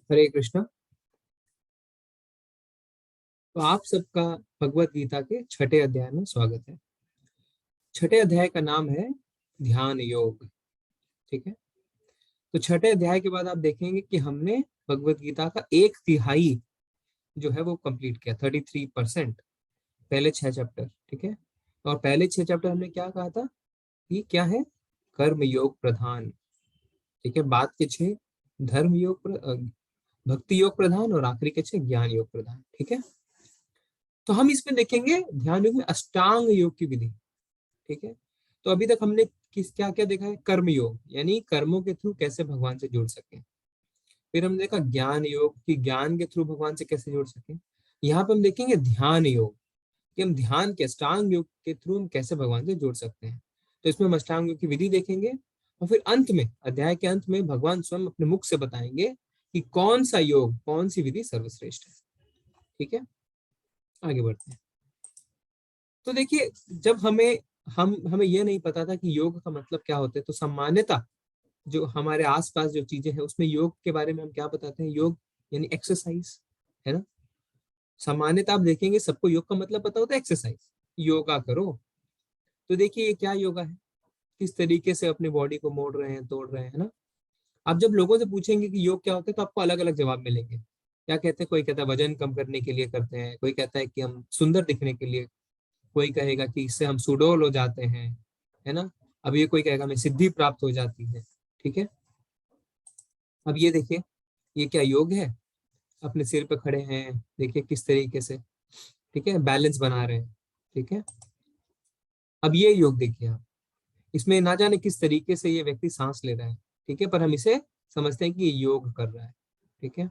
हरे कृष्णा। तो आप सबका भगवत गीता के छठे अध्याय में स्वागत है। छठे अध्याय का नाम है ध्यान योग। ठीक है। तो छठे अध्याय के बाद आप देखेंगे कि हमने भगवत गीता का 1/3 जो है वो कंप्लीट किया, 33%। पहले 6 चैप्टर। ठीक है। और पहले 6 चैप्टर हमने क्या कहा था कि क्या है, कर्म योग प्रधान। ठीक है। बाद के 6 धर्म योग भक्ति योग प्रधान और आखिरी के 6 ज्ञान योग प्रधान। ठीक है। तो हम इसमें देखेंगे ध्यान योग में अष्टांग योग की विधि। ठीक है। तो अभी तक हमने किस क्या क्या देखा है, कर्म योग यानी कर्मों के थ्रू कैसे भगवान से जुड़ सके। फिर हमने देखा ज्ञान योग कि ज्ञान के थ्रू भगवान से कैसे जुड़ सके। यहाँ पे हम देखेंगे ध्यान योग कि हम ध्यान के अष्टांग योग के थ्रू हम कैसे भगवान से जुड़ सकते हैं। तो इसमें हम अष्टांग योग की विधि देखेंगे और फिर अंत में, अध्याय के अंत में भगवान स्वयं अपने मुख से बताएंगे कि कौन सा योग, कौन सी विधि सर्वश्रेष्ठ है। ठीक है। आगे बढ़ते हैं। तो देखिए, जब हमें यह नहीं पता था कि योग का मतलब क्या होता है, तो सामान्यतः जो हमारे आसपास जो चीजें हैं उसमें योग के बारे में हम क्या बताते हैं, योग यानी एक्सरसाइज, है ना। सामान्यतः आप देखेंगे सबको योग का मतलब पता होता है एक्सरसाइज, योगा करो। तो देखिए ये क्या योगा है, किस तरीके से अपनी बॉडी को मोड़ रहे हैं, तोड़ रहे हैं, है ना। आप जब लोगों से पूछेंगे कि योग क्या होता है तो आपको अलग अलग जवाब मिलेंगे। क्या कहते हैं, कोई कहता है वजन कम करने के लिए करते हैं, कोई कहता है कि हम सुंदर दिखने के लिए, कोई कहेगा कि इससे हम सुडौल हो जाते हैं, है ना। अब ये कोई कहेगा हमें सिद्धि प्राप्त हो जाती है। ठीक है। अब ये देखिए, ये क्या योग है, अपने सिर पे खड़े हैं, देखिए किस तरीके से, ठीक है, बैलेंस बना रहे हैं। ठीक है। अब ये योग देखिए आप, इसमें ना जाने किस तरीके से ये व्यक्ति सांस ले रहा है। ठीक है। पर हम इसे समझते हैं कि ये योग कर रहा है। ठीक है।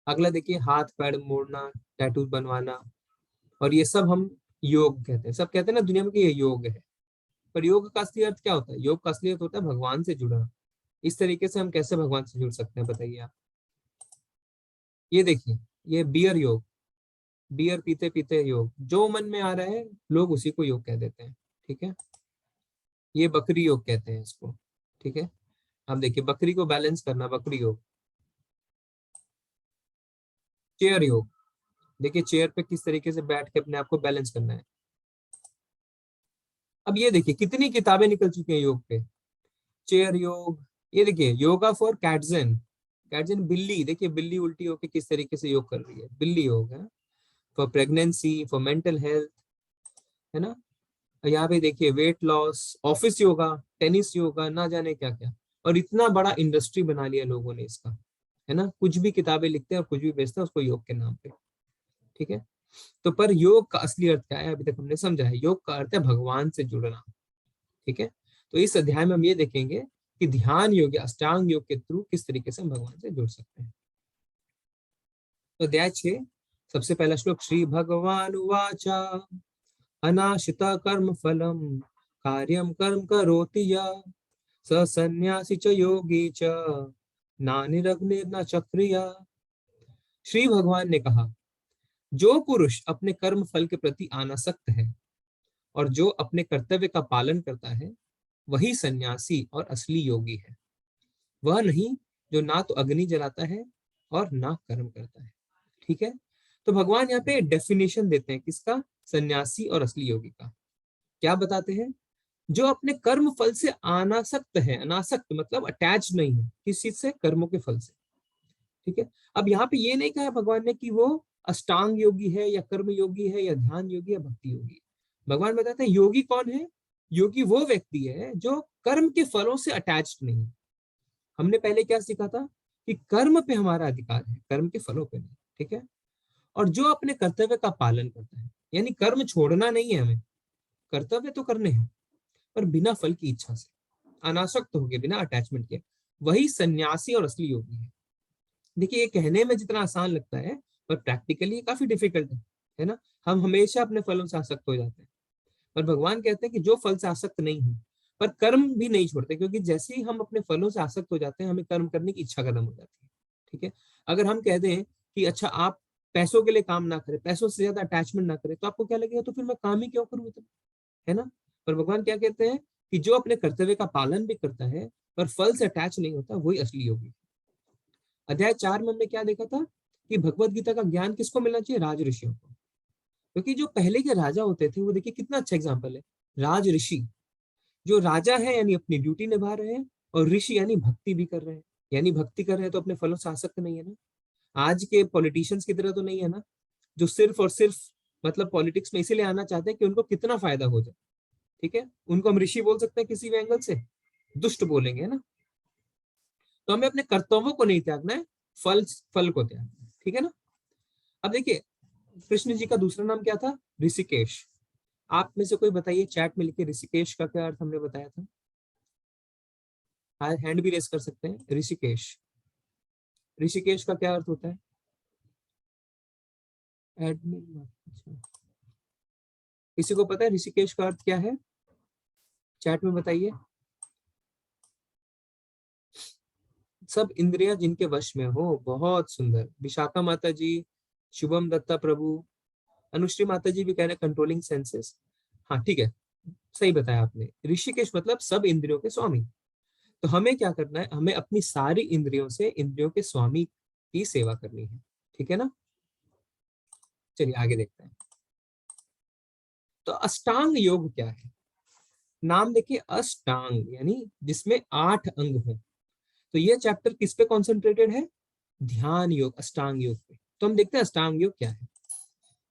अगला देखिए, हाथ पैर मोड़ना, टैटू बनवाना, और ये सब हम योग कहते हैं। सब कहते हैं ना दुनिया में कि ये योग है। पर योग का असली अर्थ क्या होता है, योग का असली अर्थ होता है भगवान से जुड़ना। इस तरीके से हम कैसे भगवान से जुड़ सकते हैं बताइए आप। ये देखिए, ये बियर योग, बियर पीते पीते योग, जो मन में आ रहा है लोग उसी को योग कह देते हैं। ठीक है। ये बकरी योग कहते हैं इसको। ठीक है। आप देखिए, बकरी को बैलेंस करना, बकरी योग। चेयर योग, देखिए चेयर पे किस तरीके से बैठ के अपने आप को बैलेंस करना है। अब ये देखिए कितनी किताबें निकल चुकी हैं योग पे। चेयर योग, ये देखिए योगा फॉर कैटजन, कैटजन बिल्ली, देखिए बिल्ली उल्टी होके किस तरीके से योग कर रही है, बिल्ली योग है। For pregnancy, for mental health, है ना। यहाँ पे देखिए weight loss, office yoga, tennis yoga, ना जाने क्या क्या। और इतना बड़ा इंडस्ट्री बना लिया लोगों ने इसका, है ना। कुछ भी किताबें लिखते हैं और कुछ भी बेचते हैं उसको योग के नाम पे। ठीक है। तो पर योग का असली अर्थ क्या है, अभी तक हमने समझा है, योग का अर्थ है भगवान से जुड़ना। ठीक है। तो इस अध्याय में हम ये देखेंगे कि ध्यान योग या अष्टांग योग के थ्रू किस तरीके से हम भगवान से जुड़ सकते हैं। तो अध्याय 6, सबसे पहला श्लोक, श्री भगवान उवाचा अनाशित कर्म फलम कार्यम कर्म करोति यः स सन्यासी च योगी च नानिरग्नि न चक्रिया। श्री भगवान ने कहा, जो पुरुष अपने कर्म फल के प्रति आनासक्त है और जो अपने कर्तव्य का पालन करता है वही सन्यासी और असली योगी है। वह नहीं जो ना तो अग्नि जलाता है और ना कर्म करता है। ठीक है। तो भगवान यहाँ पे डेफिनेशन देते हैं किसका, सन्यासी और असली योगी का। क्या बताते हैं, जो अपने कर्म फल से अनासक्त है, अनासक्त मतलब अटैच नहीं है किस चीज से, कर्मों के फल से। ठीक है। अब यहाँ पे ये नहीं कहा भगवान ने कि वो अष्टांग योगी है या कर्म योगी है या ध्यान योगी या भक्ति योगी। भगवान बताते हैं योगी कौन है, योगी वो व्यक्ति है जो कर्म के फलों से अटैच्ड नहीं है। हमने पहले क्या सीखा था कि कर्म पे हमारा अधिकार है, कर्म के फलों पे नहीं। ठीक है। और जो अपने कर्तव्य का पालन करता है, यानी कर्म छोड़ना नहीं है हमें, कर्तव्य तो करने हैं पर बिना फल की इच्छा से, अनासक्त होके, बिना अटैचमेंट के, वही सन्यासी और असली योगी है। देखिए ये कहने में जितना आसान लगता है पर प्रैक्टिकली काफी डिफिकल्ट है ना। हम हमेशा अपने फलों से आसक्त हो जाते हैं। पर भगवान कहते हैं कि जो फल से आसक्त नहीं है पर कर्म भी नहीं छोड़ते, क्योंकि जैसे ही हम अपने फलों से आसक्त हो जाते हैं हमें कर्म करने की इच्छा खत्म हो जाती है। ठीक है। अगर हम कह दें कि अच्छा आप पैसों के लिए काम ना करें, पैसों से ज्यादा अटैचमेंट ना करें, तो आपको क्या लगेगा, तो फिर मैं काम ही क्यों करूँ, है ना। पर भगवान क्या कहते हैं कि जो अपने कर्तव्य का पालन भी करता है पर फल से अटैच नहीं होता वही असली योगी। अध्याय 4 में हमने क्या देखा था कि भगवत गीता का ज्ञान किसको मिलना चाहिए? राज ऋषियों को। क्योंकि जो पहले के राजा होते थे वो देखिए कितना अच्छा एग्जाम्पल है। राज ऋषि, जो राजा है यानी अपनी ड्यूटी निभा रहे हैं, और ऋषि यानी भक्ति भी कर रहे हैं। यानी भक्ति कर रहे हैं तो अपने फलों से आसक्त नहीं है ना। आज के पॉलिटिशियंस की तरह तो नहीं है ना, जो सिर्फ और सिर्फ मतलब पॉलिटिक्स में इसीलिए आना चाहते हैं कि उनको कितना फायदा हो जाए। ठीक है, उनको हम ऋषि बोल सकते हैं किसी भी एंगल से, दुष्ट बोलेंगे, है ना। तो हमें अपने कर्तव्यों को नहीं त्यागना है, फल फल को त्यागना है। ठीक है ना। अब देखिए, कृष्ण जी का दूसरा नाम क्या था? ऋषिकेश। आप में से कोई बताइए, चैट में लिखे ऋषिकेश का क्या अर्थ हमने बताया था। हैंड भी रेस कर सकते हैं। ऋषिकेश, ऋषिकेश का क्या अर्थ होता है? एडमिन, अच्छा, किसी को पता है ऋषिकेश का अर्थ क्या है? चैट में बताइए। सब इंद्रियां जिनके वश में हो। बहुत सुंदर। विशाखा माता जी, शुभम दत्ता प्रभु, अनुश्री माता जी भी कह रहे हैं कंट्रोलिंग सेंसेस। हाँ ठीक है, सही बताया आपने। ऋषिकेश मतलब सब इंद्रियों के स्वामी। तो हमें क्या करना है? हमें अपनी सारी इंद्रियों से इंद्रियों के स्वामी की सेवा करनी है। ठीक है ना। चलिए आगे देखते हैं। तो अष्टांग योग क्या है? नाम देखिए, अष्टांग यानी जिसमें 8 अंग हो। तो ये चैप्टर किस पे कॉन्सेंट्रेटेड है? ध्यान योग, अष्टांग योग पे। तो हम देखते हैं अष्टांग योग क्या है।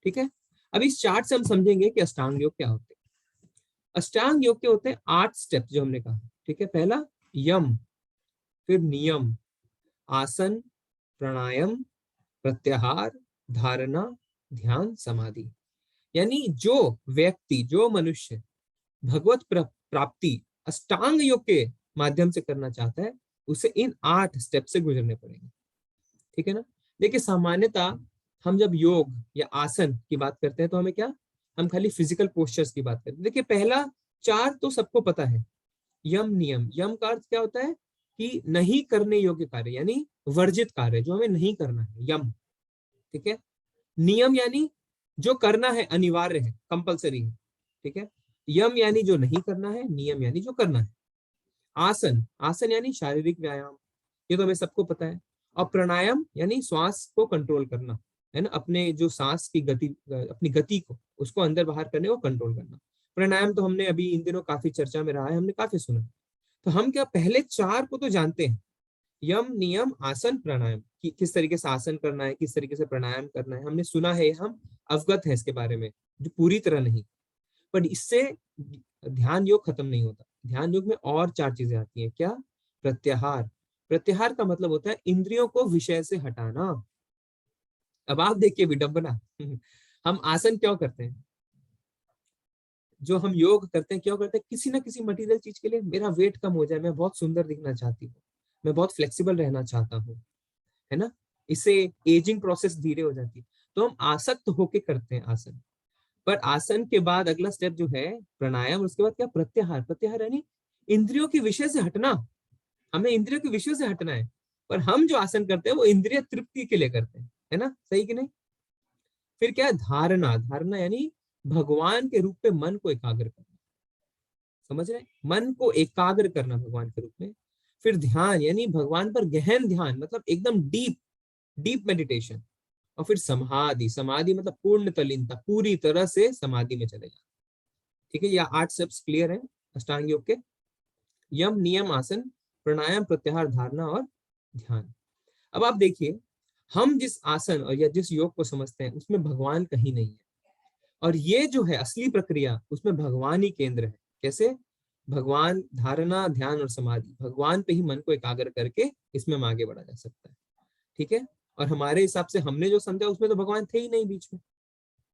ठीक है, अब इस चार्ट से हम समझेंगे कि अष्टांग योग क्या होते हैं। अष्टांग योग के होते हैं 8 स्टेप जो हमने कहा। ठीक है, पहला यम, फिर नियम, आसन, प्राणायाम, प्रत्याहार, धारणा, ध्यान, समाधि। यानी जो व्यक्ति, जो मनुष्य भगवत प्राप्ति अष्टांग योग के माध्यम से करना चाहता है, उसे इन 8 स्टेप से गुजरने पड़ेंगे। ठीक है ना। देखिए, सामान्यतः हम जब योग या आसन की बात करते हैं तो हमें क्या, हम खाली फिजिकल पोस्चर्स की बात करते हैं। देखिए, पहला 4 तो सबको पता है। यम नियम, यम का अर्थ क्या होता है? कि नहीं करने योग्य कार्य, यानी वर्जित कार्य जो हमें नहीं करना है, यम। ठीक है। नियम यानी जो करना है, अनिवार्य है, कंपलसरी है। ठीक है। यम यानी जो नहीं करना है, नियम यानी जो करना है। आसन, आसन यानी शारीरिक व्यायाम, ये तो हमें सबको पता है। और प्राणायाम यानी श्वास को कंट्रोल करना, है ना, अपने जो सांस की गति, अपनी गति को, उसको अंदर बाहर करने को कंट्रोल करना। प्राणायाम तो हमने अभी इन दिनों काफी चर्चा में रहा है, हमने काफी सुना। तो हम क्या पहले 4 को तो जानते हैं, यम नियम आसन प्राणायाम, कि किस तरीके से आसन करना है, किस तरीके से प्राणायाम करना है, हमने सुना है, हम अवगत है इसके बारे में, जो पूरी तरह नहीं। पर इससे ध्यान योग खत्म नहीं होता। ध्यान योग में और 4 चीजें आती हैं। क्या? प्रत्याहार। प्रत्याहार का मतलब होता है इंद्रियों को विषय से हटाना। अब आप देखिए विडंबना हम आसन क्यों करते हैं? जो हम योग करते हैं क्यों करते हैं? किसी ना किसी मटेरियल चीज के लिए, मेरा वेट कम हो जाए, मैं बहुत सुंदर दिखना चाहती हूँ, मैं बहुत फ्लेक्सिबल रहना चाहता हूँ, है ना। इससे एजिंग प्रोसेस धीरे हो जाती है। तो हम आसक्त होके करते हैं आसन। पर आसन के बाद अगला स्टेप जो है प्राणायाम, उसके बाद क्या? प्रत्याहार। प्रत्याहार यानी इंद्रियों के विषय से हटना। हमें इंद्रियों के विषय से हटना है। पर हम जो आसन करते हैं वो इंद्रिय तृप्ति के लिए करते हैं, है ना, सही कि नहीं। फिर क्या है? धारणा। धारणा यानी भगवान के रूप में मन को एकाग्र करना। समझ रहे हैं? मन को एकाग्र करना भगवान के रूप में। फिर ध्यान यानी भगवान पर गहन ध्यान, मतलब एकदम डीप डीप मेडिटेशन। और फिर समाधि। समाधि मतलब पूर्ण तल्लीनता, पूरी तरह से समाधि में चले जाना। ठीक है, ये 8 स्टेप्स क्लियर है अष्टांग योग के। यम नियम आसन प्राणायाम प्रत्याहार धारणा और ध्यान। अब आप देखिए, हम जिस आसन और या जिस योग को समझते हैं उसमें भगवान कहीं नहीं है। और ये जो है असली प्रक्रिया, उसमें भगवान ही केंद्र है। कैसे? भगवान, धारणा, ध्यान और समाधि, भगवान पे ही मन को एकाग्र करके इसमें हम आगे बढ़ा जा सकता है। ठीक है। और हमारे हिसाब से हमने जो समझा उसमें तो भगवान थे ही नहीं बीच में,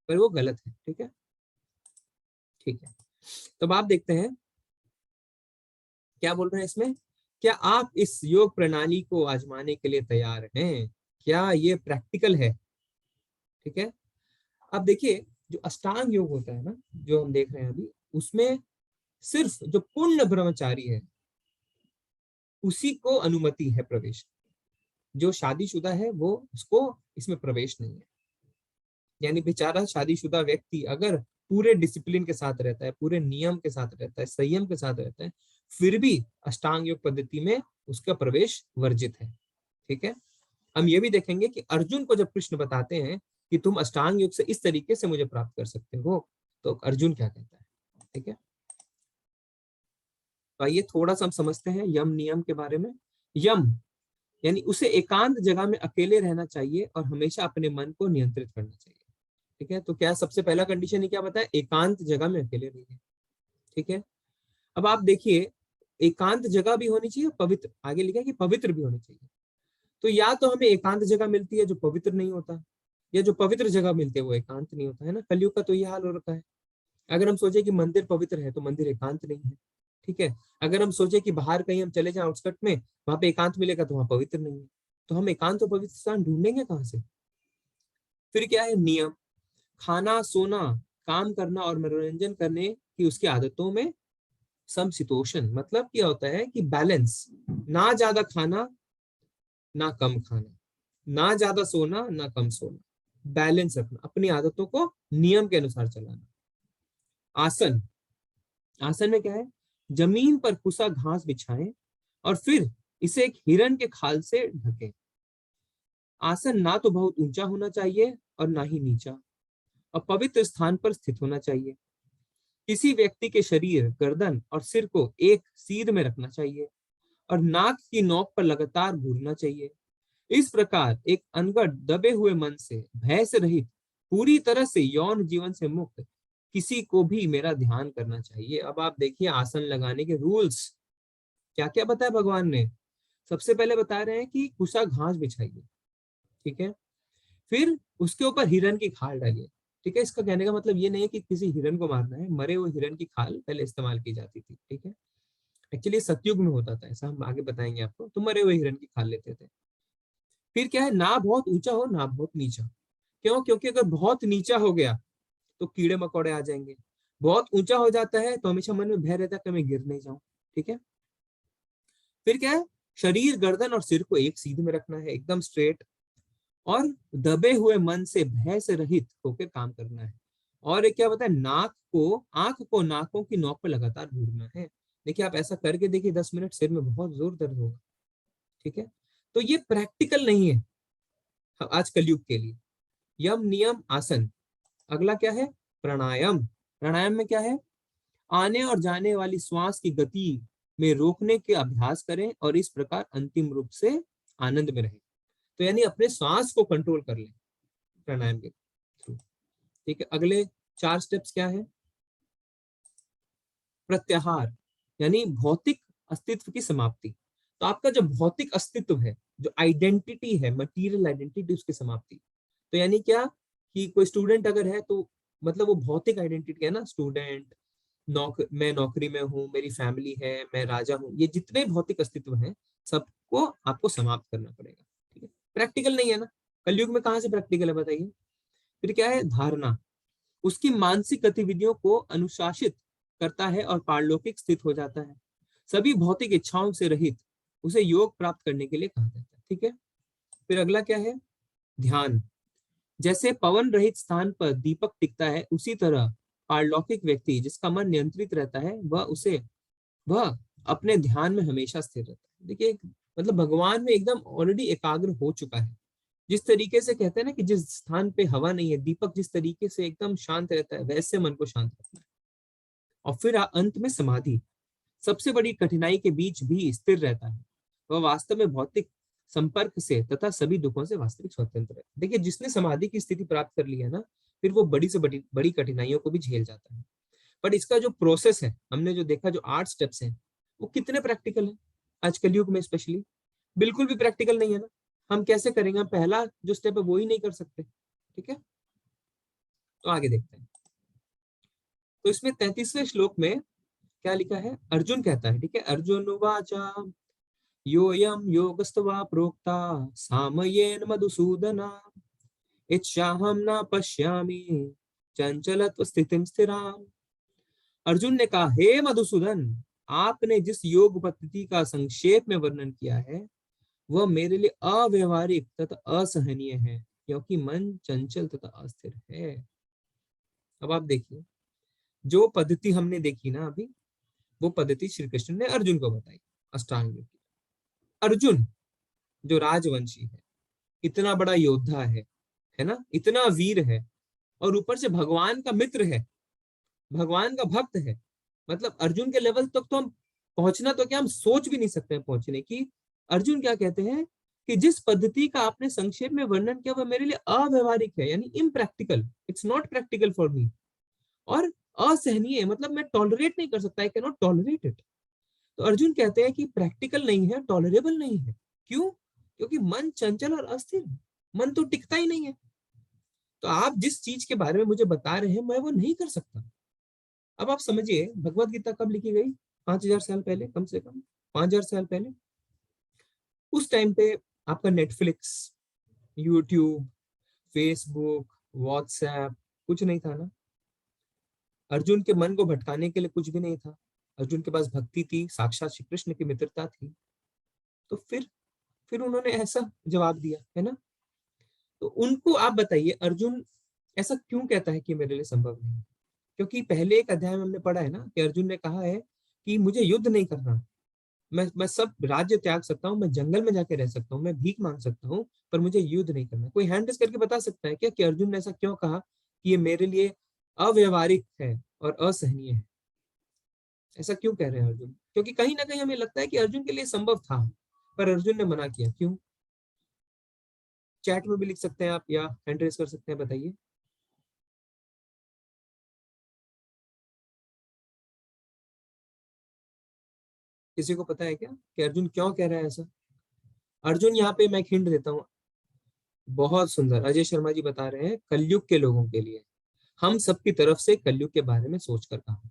पर वो गलत है। ठीक है। ठीक है, तो अब आप देखते हैं क्या बोल रहे हैं इसमें। क्या आप इस योग प्रणाली को आजमाने के लिए तैयार हैं? क्या ये प्रैक्टिकल है? ठीक है। अब देखिए, जो अष्टांग योग होता है ना, जो हम देख रहे हैं अभी, उसमें सिर्फ जो पूर्ण ब्रह्मचारी है उसी को अनुमति है प्रवेश। जो शादीशुदा है वो, उसको इसमें प्रवेश नहीं है। यानी बेचारा शादीशुदा व्यक्ति अगर पूरे डिसिप्लिन के साथ रहता है, पूरे नियम के साथ रहता है, संयम के साथ रहता है, फिर भी अष्टांग योग पद्धति में उसका प्रवेश वर्जित है। ठीक है। हम ये भी देखेंगे कि अर्जुन को जब कृष्ण बताते हैं कि तुम अष्टांग योग से इस तरीके से मुझे प्राप्त कर सकते हो, तो अर्जुन क्या कहता है। ठीक है, तो आइए थोड़ा सा हम समझते हैं यम नियम के बारे में। यम यानी उसे एकांत जगह में अकेले रहना चाहिए और हमेशा अपने मन को नियंत्रित करना चाहिए। ठीक है, तो क्या सबसे पहला कंडीशन ही क्या बताया, एकांत जगह में अकेले रहिए। ठीक है, अब आप देखिए एकांत जगह भी होनी चाहिए, पवित्र, आगे लिखा है कि पवित्र भी होनी चाहिए। तो या तो हमें एकांत जगह मिलती है जो पवित्र नहीं होता, या जो पवित्र जगह मिलती है वो एकांत नहीं होता है ना। कलयुग का तो ये हाल हो रखा है। अगर हम सोचे कि मंदिर पवित्र है तो मंदिर एकांत नहीं है। ठीक है, अगर हम सोचे कि बाहर कहीं हम चले जाएं आउटस्कट में, वहां पे एकांत मिलेगा तो वहां पवित्र नहीं है। तो हम एकांत और पवित्र स्थान ढूंढेंगे कहाँ से। फिर क्या है नियम, खाना सोना, काम करना और मनोरंजन करने की उसकी आदतों में समशीतोषण, मतलब क्या होता है कि बैलेंस, ना ज्यादा खाना ना कम खाना, ना ज्यादा सोना ना कम सोना, बैलेंस रखना, अपनी आदतों को नियम के अनुसार चलाना। आसन, आसन में क्या है, जमीन पर कुसा घास बिछाएं और फिर इसे एक हिरण के खाल से ढकें। आसन ना तो बहुत ऊंचा होना चाहिए और ना ही नीचा, और पवित्र स्थान पर स्थित होना चाहिए। किसी व्यक्ति के शरीर, गर्दन और सिर को एक सीध में रखना चाहिए और नाक की नोक पर लगातार घूरना चाहिए। इस प्रकार एक अनगढ़ दबे हुए मन से, भय से रहित, पूरी तरह से यौन जीवन से मुक्त किसी को भी मेरा ध्यान करना चाहिए। अब आप देखिए आसन लगाने के रूल्स क्या क्या बताया भगवान ने। सबसे पहले बता रहे हैं कि कुसा घास बिछाइए। ठीक है, फिर उसके ऊपर हिरन की खाल डालिए। ठीक है, इसका कहने का मतलब ये नहीं है कि किसी हिरन को मारना है, मरे हुए हिरन की खाल पहले इस्तेमाल की जाती थी। ठीक है, एक्चुअली सतयुग में होता था ऐसा, हम आगे बताएंगे आपको। तो मरे हुए हिरन की खाल लेते थे। फिर क्या है, ना बहुत ऊंचा हो ना बहुत नीचा। क्यों, क्योंकि अगर बहुत नीचा हो गया तो कीड़े मकोड़े आ जाएंगे। बहुत ऊंचा हो जाता है तो हमेशा मन में भय रहता है कि मैं गिर नहीं जाऊं। ठीक है, फिर क्या है, शरीर, गर्दन और सिर को एक सीध में रखना है, एकदम स्ट्रेट, और दबे हुए मन से, भय से रहित होकर काम करना है। और एक क्या होता है, नाक को, आंख को नाकों की नोक पर लगातार घूरना है। देखिए आप ऐसा करके देखिए 10 मिनट, सिर में बहुत जोर दर्द होगा। ठीक है, तो ये प्रैक्टिकल नहीं है आज कलयुग के लिए। यम नियम आसन। अगला क्या है, प्राणायाम। प्राणायाम में क्या है, आने और जाने वाली श्वास की गति में रोकने के अभ्यास करें और इस प्रकार अंतिम रूप से आनंद में रहें। तो यानी अपने श्वास को कंट्रोल कर लें प्राणायाम के थ्रू। ठीक है, अगले 4 स्टेप्स क्या है, प्रत्याहार यानी भौतिक अस्तित्व की समाप्ति। तो आपका जो भौतिक अस्तित्व है, जो आइडेंटिटी है, मटेरियल आइडेंटिटी, उसकी समाप्ति। तो यानी क्या, कि कोई स्टूडेंट अगर है तो मतलब वो भौतिक आइडेंटिटी है ना, स्टूडेंट, मैं नौकरी में हूँ, मेरी फैमिली है, मैं राजा हूँ, ये जितने भौतिक अस्तित्व हैं सबको आपको समाप्त करना पड़ेगा। ठीक है, प्रैक्टिकल नहीं है ना, कलयुग में कहाँ से प्रैक्टिकल है बताइए। फिर क्या है, धारणा, उसकी मानसिक गतिविधियों को अनुशासित करता है और पारलौकिक स्थित हो जाता है। सभी भौतिक इच्छाओं से रहित उसे योग प्राप्त करने के लिए कहा जाता है। ठीक है, फिर अगला क्या है, ध्यान। जैसे पवन रहित स्थान पर दीपक टिकता है, उसी तरह पारलौकिक व्यक्ति जिसका मन नियंत्रित रहता है वह अपने ध्यान में हमेशा स्थिर रहता है। देखिए मतलब भगवान में एकदम ऑलरेडी एकाग्र हो चुका है। जिस तरीके से कहते हैं ना कि जिस स्थान पे हवा नहीं है, दीपक जिस तरीके से एकदम शांत रहता है, वैसे मन को शांत रखना है। और फिर अंत में समाधि, सबसे बड़ी कठिनाई के बीच भी स्थिर रहता है। वह वास्तव में भौतिक संपर्क से तथा सभी दुखों से वास्तविक स्वतंत्र है। देखिए जिसने समाधि की स्थिति प्राप्त कर ली है ना, फिर वो बड़ी से बड़ी बड़ी कठिनाइयों को भी झेल जाता है। बट इसका जो प्रोसेस है, हमने जो देखा, जो 8 स्टेप्स हैं, वो कितने प्रैक्टिकल है आज कलयुग में स्पेशली। बिल्कुल भी प्रैक्टिकल नहीं है ना। हम कैसे करेंगे, हम पहला जो स्टेप है वो ही नहीं कर सकते। ठीक है, तो आगे देखते हैं। तो इसमें 33वें श्लोक में क्या लिखा है, अर्जुन कहता है। ठीक है, अर्जुन उवाचा योऽयं योगस्त्वा प्रोक्ता सामयेन मधुसूदना इच्छाहं न पश्यामि चंचलत्व स्थितिं स्थिराम्। अर्जुन ने कहा, हे मधुसूदन, आपने जिस योग पद्धति का संक्षेप में वर्णन किया है वह मेरे लिए अव्यवहारिक तथा असहनीय है, क्योंकि मन चंचल तथा अस्थिर है। अब आप देखिए, जो पद्धति हमने देखी ना अभी, वो पद्धति श्री कृष्ण ने अर्जुन को बताई, अष्टांग योग की। अर्जुन जो राजवंशी है, इतना बड़ा योद्धा है ना, इतना वीर है, और ऊपर से भगवान का मित्र है, भगवान का भक्त है। मतलब अर्जुन के लेवल तक तो हम पहुंचना, तो क्या हम सोच भी नहीं सकते हैं पहुंचने की। अर्जुन क्या कहते हैं कि जिस पद्धति का आपने संक्षेप में वर्णन किया वह मेरे लिए अव्यवहारिक है, यानी impractical, it's not practical for me, और असहनीय, मतलब मैं टॉलरेट नहीं कर सकता, I can not tolerate it. तो अर्जुन कहते हैं कि प्रैक्टिकल नहीं है, टॉलरेबल नहीं है। क्यों? क्योंकि मन चंचल और अस्थिर, मन तो टिकता ही नहीं है। तो आप जिस चीज के बारे में मुझे बता रहे हैं मैं वो नहीं कर सकता। अब आप समझिए भगवत गीता कब लिखी गई? 5,000 साल पहले, कम से कम 5,000 साल पहले। उस टाइम पे आपका नेटफ्लिक्स, यूट्यूब, फेसबुक, व्हाट्सएप कुछ नहीं था ना। अर्जुन के मन को भटकाने के लिए कुछ भी नहीं था। अर्जुन के पास भक्ति थी, साक्षात श्री कृष्ण की मित्रता थी। तो फिर उन्होंने ऐसा जवाब दिया है ना। तो उनको आप बताइए अर्जुन ऐसा क्यों कहता है कि मेरे लिए संभव नहीं? क्योंकि पहले एक अध्याय में हमने पढ़ा है ना कि अर्जुन ने कहा है कि मुझे युद्ध नहीं करना, मैं सब राज्य त्याग सकता हूँ, मैं जंगल में जाके रह सकता हूँ, मैं भीख मांग सकता हूँ, पर मुझे युद्ध नहीं करना। कोई हैंड रेस करके बता सकता है क्या कि अर्जुन ने ऐसा क्यों कहा कि ये मेरे लिए अव्यवहारिक है और असहनीय है? ऐसा क्यों कह रहे हैं अर्जुन? क्योंकि कहीं ना कहीं हमें लगता है कि अर्जुन के लिए संभव था, पर अर्जुन ने मना किया। क्यों? चैट में भी लिख सकते हैं आप, या हैंड रेस कर सकते हैं, बताइए। किसी को पता है क्या कि अर्जुन क्यों कह रहा है ऐसा? अर्जुन, यहाँ पे मैं एक हिंट देता हूँ, बहुत सुंदर, अजय शर्मा जी बता रहे हैं, कलयुग के लोगों के लिए, हम सबकी तरफ से कलयुग के बारे में सोच कर कहा।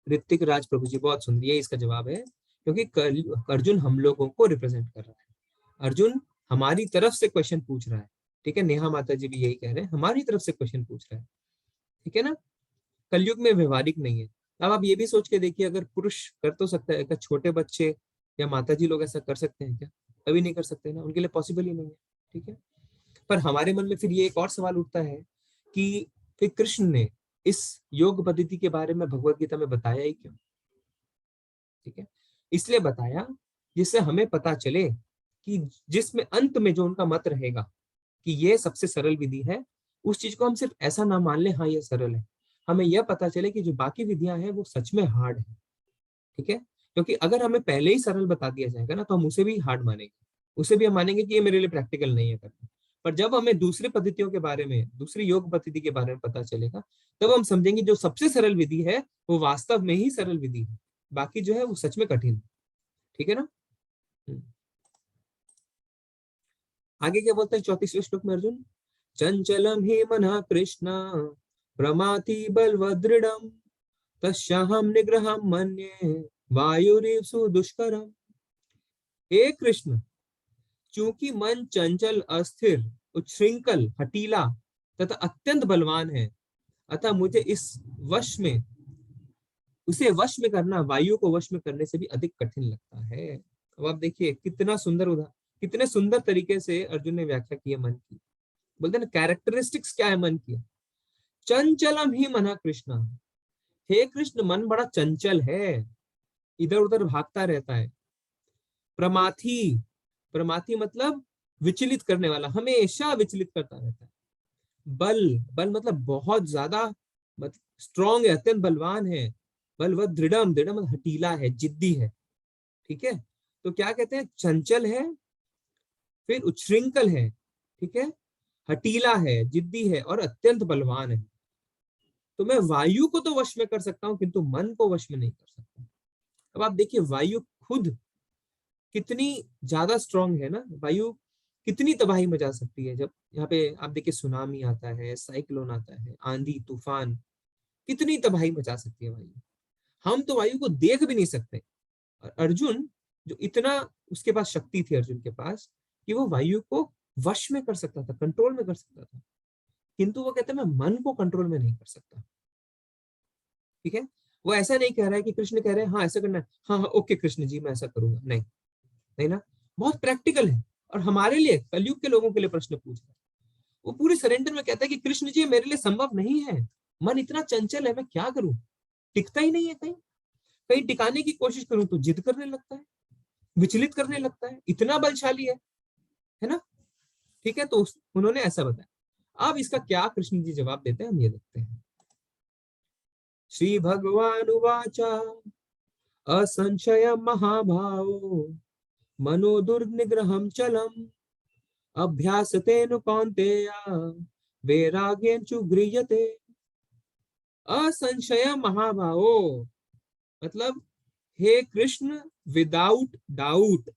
ऋतिक राज प्रभु जी, बहुत सुंदर, ये इसका जवाब है। क्योंकि अर्जुन हम लोगों को रिप्रेजेंट कर रहा है, अर्जुन हमारी तरफ से क्वेश्चन पूछ रहा है। ठीक है, नेहा माता जी भी यही कह रहे हैं, हमारी तरफ से क्वेश्चन पूछ रहा है। ठीक है ना, कलयुग में व्यवहारिक नहीं है। अब आप ये भी सोच के देखिए, अगर पुरुष कर तो सकता है क्या, छोटे बच्चे या माता जी लोग ऐसा कर सकते हैं क्या? कभी नहीं कर सकते ना, उनके लिए पॉसिबल ही नहीं है। ठीक है, पर हमारे मन में फिर ये एक और सवाल उठता है कि फिर कृष्ण ने इस योग पद्धति के बारे में भगवत गीता में बताया ही क्यों? ठीक है, इसलिए बताया जिससे हमें पता चले कि जिसमें अंत में जो उनका मत रहेगा कि ये सबसे सरल विधि है, उस चीज को हम सिर्फ ऐसा ना मान ले हाँ ये सरल है, हमें यह पता चले कि जो बाकी विधियां हैं वो सच में हार्ड है। ठीक है, क्योंकि अगर हमें पहले ही सरल बता दिया जाएगा ना तो हम उसे भी हार्ड मानेंगे, उसे भी हम मानेंगे कि ये मेरे लिए प्रैक्टिकल नहीं है करना। पर जब हमें दूसरी पद्धतियों के बारे में, दूसरी योग पद्धति के बारे में पता चलेगा, तब हम समझेंगे जो सबसे सरल विधि है वो वास्तव में ही सरल विधि है, बाकी जो है वो सच में कठिन है। ठीक है ना। हम्म। आगे क्या बोलते हैं 34वें श्लोक में अर्जुन? चंचलम ही मन कृष्ण प्रमाति बलवदृढ़ तस्याहम निग्रहम मन्ये वायुरिव सुदुष्करम। हे कृष्ण, चूंकि मन चंचल, अस्थिर, उच्छृंखल, हठीला तथा अत्यंत बलवान है, अतः मुझे इस वश में, उसे वश में करना वायु को वश में करने से भी अधिक कठिन लगता है। अब आप देखिए कितना सुंदर उदाहरण, कितने सुंदर तरीके से अर्जुन ने व्याख्या की है मन की। बोलते हैं ना कैरेक्टरिस्टिक्स क्या है मन की? चंचलम ही मना कृष्ण। हे कृष्ण, मन बड़ा चंचल है, इधर उधर भागता रहता है। प्रमाथी, प्रमाथी मतलब विचलित करने वाला, हमेशा विचलित करता रहता है। बल, बल मतलब बहुत ज्यादा, मतलब स्ट्रॉन्ग है, अत्यंत बलवान है। बलवत दृढ़म, दृढ़ मतलब हटीला है, जिद्दी है। ठीक है, तो क्या कहते हैं, चंचल है, फिर उच्छृंखल है, ठीक है, हटीला है, जिद्दी है और अत्यंत बलवान है। तो मैं वायु को तो वश में कर सकता हूं किंतु मन को वश में नहीं कर सकता। अब आप देखिए वायु खुद कितनी ज्यादा स्ट्रांग है ना, वायु कितनी तबाही मचा सकती है। जब यहाँ पे आप देखिए सुनामी आता है, साइक्लोन आता है, आंधी तूफान, कितनी तबाही मचा सकती है वायु। हम तो वायु को देख भी नहीं सकते, और अर्जुन जो इतना, उसके पास शक्ति थी अर्जुन के पास कि वो वायु को वश में कर सकता था, कंट्रोल में कर सकता था, किंतु वो कहते हैं मैं मन को कंट्रोल में नहीं कर सकता। ठीक है, वो ऐसा नहीं कह रहा है कि कृष्ण कह रहे हैं हाँ ऐसा करना है, हाँ हाँ ओके कृष्ण जी मैं ऐसा करूंगा, नहीं, नहीं ना, बहुत प्रैक्टिकल है। और हमारे लिए, कलयुग के लोगों के लिए प्रश्न पूछ रहा है, वो पूरी सरेंडर में कहता है कि कृष्ण जी मेरे लिए संभव नहीं है, मन इतना चंचल है, मैं क्या करूं, टिकता ही नहीं है कहीं, कहीं टिकाने की कोशिश करूं तो जिद करने लगता है, विचलित करने लगता है, इतना बलशाली है ना। ठीक है, तो उन्होंने ऐसा बताया। अब इसका क्या कृष्ण जी जवाब देते हैं हम ये देखते हैं। श्री भगवान उवाच असंशय महाभावो मनो दुर्निग्रहं चलम अभ्यासतेन कौन्तेय वैराग्येन च गृह्यते। असंशय महाभावो मतलब हे कृष्ण, विदाउट डाउट,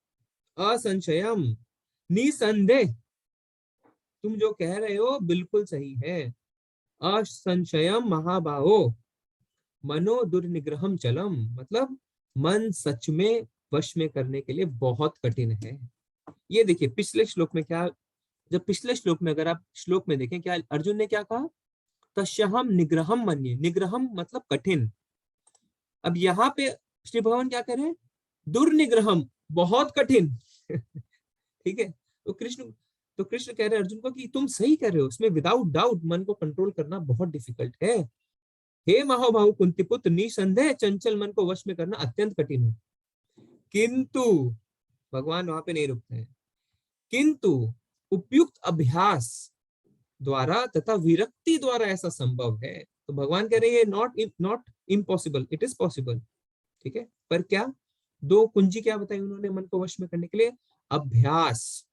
असंशयम, निसंदेह, तुम जो कह रहे हो बिल्कुल सही है। असंशयम महाबाहो मनो दुर्निग्रहम चलम, मतलब मन सच में वश में करने के लिए बहुत कठिन है। ये देखिए पिछले श्लोक में क्या, जब पिछले श्लोक में अगर आप श्लोक में देखें क्या अर्जुन ने क्या कहा, तस्यहम निग्रहम मन्ये, निग्रहम मतलब कठिन। अब यहाँ पे श्री भगवान क्या कह रहे हैं, दुर्निग्रहम, बहुत कठिन। ठीक है, तो कृष्ण कह रहे हैं अर्जुन को कि तुम सही कह रहे हो, उसमें विदाउट डाउट मन को कंट्रोल करना बहुत डिफिकल्ट है। हे महाबाहु कुंतीपुत्र, निसंदेह चंचल मन को वश में करना अत्यंत कठिन है। किंतु भगवान वहां पे नहीं रुकते हैं, किंतु उपयुक्त अभ्यास द्वारा तथा विरक्ति द्वारा ऐसा संभव है। तो भगवान कह रहे हैं not impossible, it is possible. ठीक है, पर क्या, दो कुंजी क्या बताई उन्होंने मन को वश में करने के लिए, अभ्यास,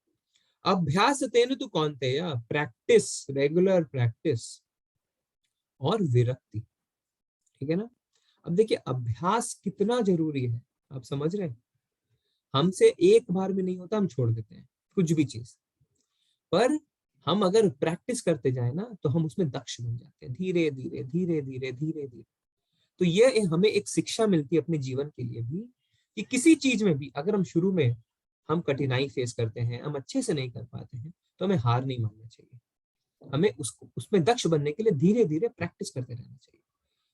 अभ्यास तेन तु कौन्तेय, प्रैक्टिस, रेगुलर प्रैक्टिस, और विरक्ति। ठीक है ना। अब देखिए अभ्यास कितना जरूरी है, आप समझ रहे हैं। हमसे एक बार में नहीं होता, हम छोड़ देते हैं कुछ भी चीज, पर हम अगर प्रैक्टिस करते जाए ना तो हम उसमें दक्ष बन जाते हैं, धीरे धीरे धीरे धीरे धीरे धीरे। तो ये हमें एक शिक्षा मिलती है अपने जीवन के लिए भी, कि किसी चीज में भी अगर हम शुरू में हम कठिनाई फेस करते हैं, हम अच्छे से नहीं कर पाते हैं, तो हमें हार नहीं मानना चाहिए। हमें उसमें दक्ष बनने के लिए धीरे धीरे प्रैक्टिस करते रहना चाहिए,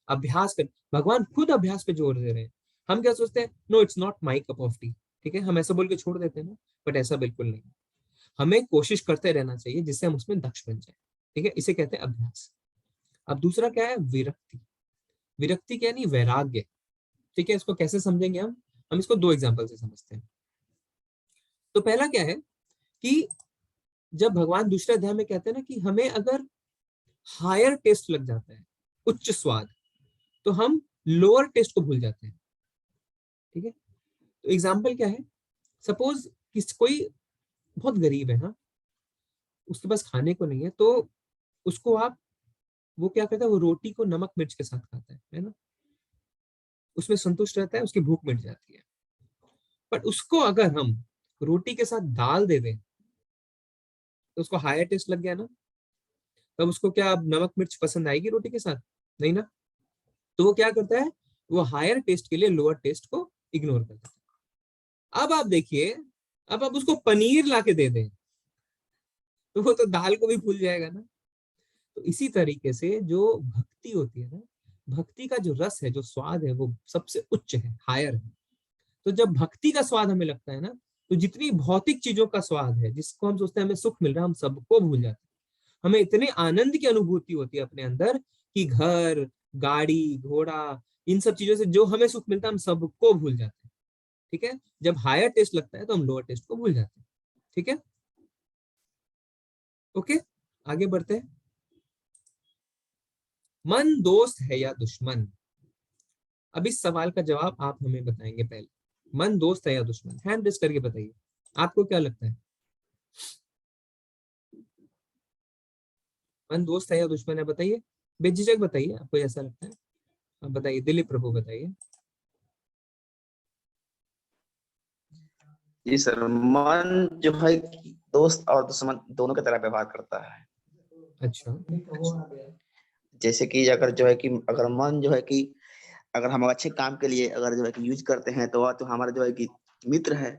अभ्यास कर। भगवान खुद अभ्यास पे जोर दे रहे हैं। हम क्या सोचते हैं, no it's not my cup of tea, ठीक है, हम ऐसा बोल के छोड़ देते हैं ना, बट ऐसा बिल्कुल नहीं। हमें कोशिश करते रहना चाहिए जिससे हम उसमें दक्ष बन जाए। ठीक है, इसे कहते हैं अभ्यास। अब दूसरा क्या है, विरक्ति। विरक्ति क्या नहीं, वैराग्य। ठीक है, इसको कैसे समझेंगे हम इसको दो एग्जाम्पल से समझते हैं। तो पहला क्या है कि जब भगवान दूसरे अध्याय में कहते हैं ना कि हमें अगर हायर टेस्ट लग जाता है, उच्च स्वाद, तो हम लोअर टेस्ट को भूल जाते हैं। ठीक है, तो एग्जाम्पल क्या है, सपोज कोई बहुत गरीब है ना, उसके पास खाने को नहीं है, तो उसको आप, वो क्या करता है, वो रोटी को नमक मिर्च के साथ खाता है ना, उसमें संतुष्ट रहता है, उसकी भूख मिट जाती है। बट उसको अगर हम रोटी के साथ दाल दे दें तो उसको हायर टेस्ट लग गया ना, तब उसको क्या अब नमक मिर्च पसंद आएगी रोटी के साथ, नहीं ना। तो वो क्या करता है, वो हायर टेस्ट के लिए लोअर टेस्ट को इग्नोर करता है। अब आप देखिए, अब आप उसको पनीर लाके दे दें तो वो तो दाल को भी भूल जाएगा ना। तो इसी तरीके से जो भक्ति होती है ना, भक्ति का जो रस है, जो स्वाद है, वो सबसे उच्च है, हायर है। तो जब भक्ति का स्वाद हमें लगता है ना, तो जितनी भौतिक चीजों का स्वाद है, जिसको हम सोचते हैं हमें सुख मिल रहा है, हम सबको भूल जाते हैं। हमें इतने आनंद की अनुभूति होती है अपने अंदर कि घर, गाड़ी, घोड़ा, इन सब चीजों से जो हमें सुख मिलता है हम सबको भूल जाते हैं। ठीक है, जब हायर टेस्ट लगता है तो हम लोअर टेस्ट को भूल जाते हैं। ठीक है, ओके, आगे बढ़ते हैं। मन दोस्त है या दुश्मन? अब इस सवाल का जवाब आप हमें बताएंगे पहले। मन दोस्त है या दुश्मन, हैंड रेस करके बताइए, आपको क्या लगता है, मन दोस्त है या दुश्मन है, बताइए, बेझिझक बताइए, आपको ऐसा लगता है, आप बताइए, दिलीप प्रभु बताइए। जी सर, मन जो है कि दोस्त और दुश्मन दोनों की तरह व्यवहार करता है। अच्छा, जैसे कि अगर जो है कि अगर मन जो है कि अगर हम अच्छे काम के लिए अगर जो है कि यूज करते हैं तो वह तो हमारा जो है कि मित्र है।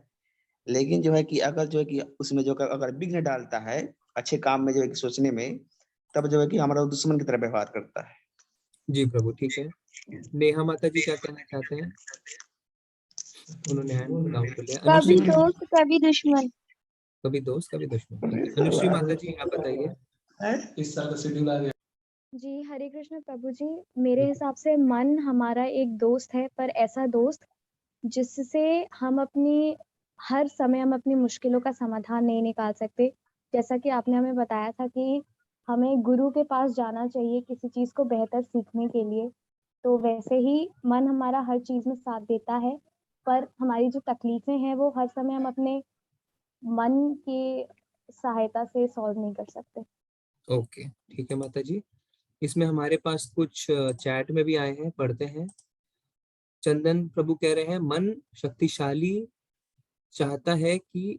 लेकिन जो है कि अगर जो है कि उसमें जो अगर विघ्न डालता है अच्छे काम में जो है कि सोचने में, तब जो है कि हमारा दुश्मन की तरह व्यवहार करता है। जी प्रभु, ठीक है। नेहा माता जी क्या कहना चाहते हैं, उन्होंने हैंड डाउन कर लिया। कभी अनुश्री माता, दोस्त कभी दुश्मन। कभी दोस्त कभी दुश्मन, ठीक है। अनुश्री माता जी आप बताइए। इस साल का शेड्यूल आ गया। जी हरे कृष्ण प्रभु जी, मेरे हिसाब से मन हमारा एक दोस्त है, पर ऐसा दोस्त जिससे हम अपनी हर समय हम अपनी मुश्किलों का समाधान नहीं निकाल सकते, जैसा कि आपने हमें बताया था कि हमें गुरु के पास जाना चाहिए किसी चीज को बेहतर सीखने के लिए, तो वैसे ही मन हमारा हर चीज में साथ देता है, पर हमारी जो तकलीफें हैं वो हर समय हम अपने मन की सहायता से सॉल्व नहीं कर सकते। ओके, ठीक है माता जी। इसमें हमारे पास कुछ चैट में भी आए हैं, पढ़ते हैं। चंदन प्रभु कह रहे हैं मन शक्तिशाली चाहता है कि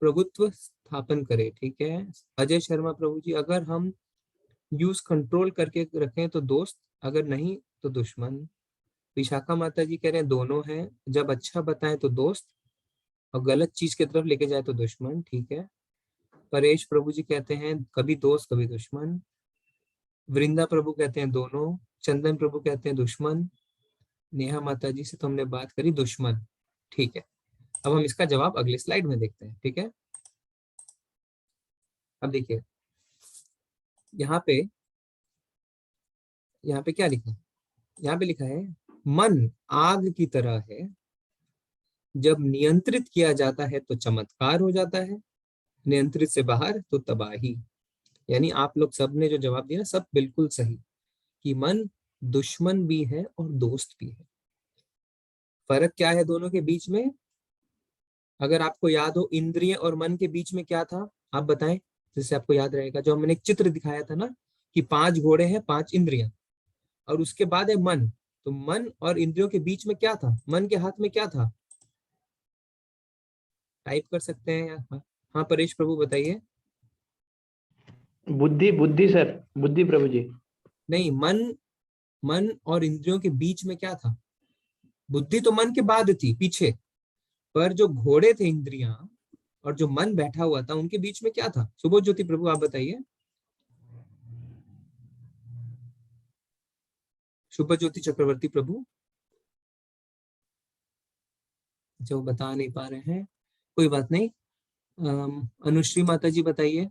प्रभुत्व स्थापन करे। ठीक है। अजय शर्मा प्रभु जी, अगर हम यूज कंट्रोल करके रखें तो दोस्त, अगर नहीं तो दुश्मन। विशाखा माता जी कह रहे हैं दोनों हैं, जब अच्छा बताएं तो दोस्त और गलत चीज की तरफ लेके जाए तो दुश्मन। ठीक है। परेश प्रभु जी कहते हैं कभी दोस्त कभी दुश्मन। वृंदा प्रभु कहते हैं दोनों। चंदन प्रभु कहते हैं दुश्मन। नेहा माता जी से तो हमने बात करी दुश्मन। ठीक है। अब हम इसका जवाब अगले स्लाइड में देखते हैं। ठीक है। अब देखिए यहाँ पे क्या लिखा है। यहाँ पे लिखा है मन आग की तरह है, जब नियंत्रित किया जाता है तो चमत्कार हो जाता है, नियंत्रित से बाहर तो तबाही। यानी आप लोग सब ने जो जवाब दिया सब बिल्कुल सही, कि मन दुश्मन भी है और दोस्त भी है। फर्क क्या है दोनों के बीच में? अगर आपको याद हो इंद्रिय और मन के बीच में क्या था, आप बताएं, जिससे आपको याद रहेगा। जो हमने एक चित्र दिखाया था ना कि 5 घोड़े हैं 5 इंद्रियां, और उसके बाद है मन। तो मन और इंद्रियों के बीच में क्या था? मन के हाथ में क्या था? टाइप कर सकते हैं। हाँ परेश प्रभु बताइए। बुद्धि बुद्धि सर, बुद्धि प्रभु जी। नहीं, मन और इंद्रियों के बीच में क्या था? बुद्धि तो मन के बाद थी, पीछे। पर जो घोड़े थे इंद्रियां और जो मन बैठा हुआ था, उनके बीच में क्या था? सुबोध ज्योति प्रभु आप बताइए। सुबोध ज्योति चक्रवर्ती प्रभु, जो बता नहीं पा रहे हैं, कोई बात नहीं। अनुश्री माता जी बताइए।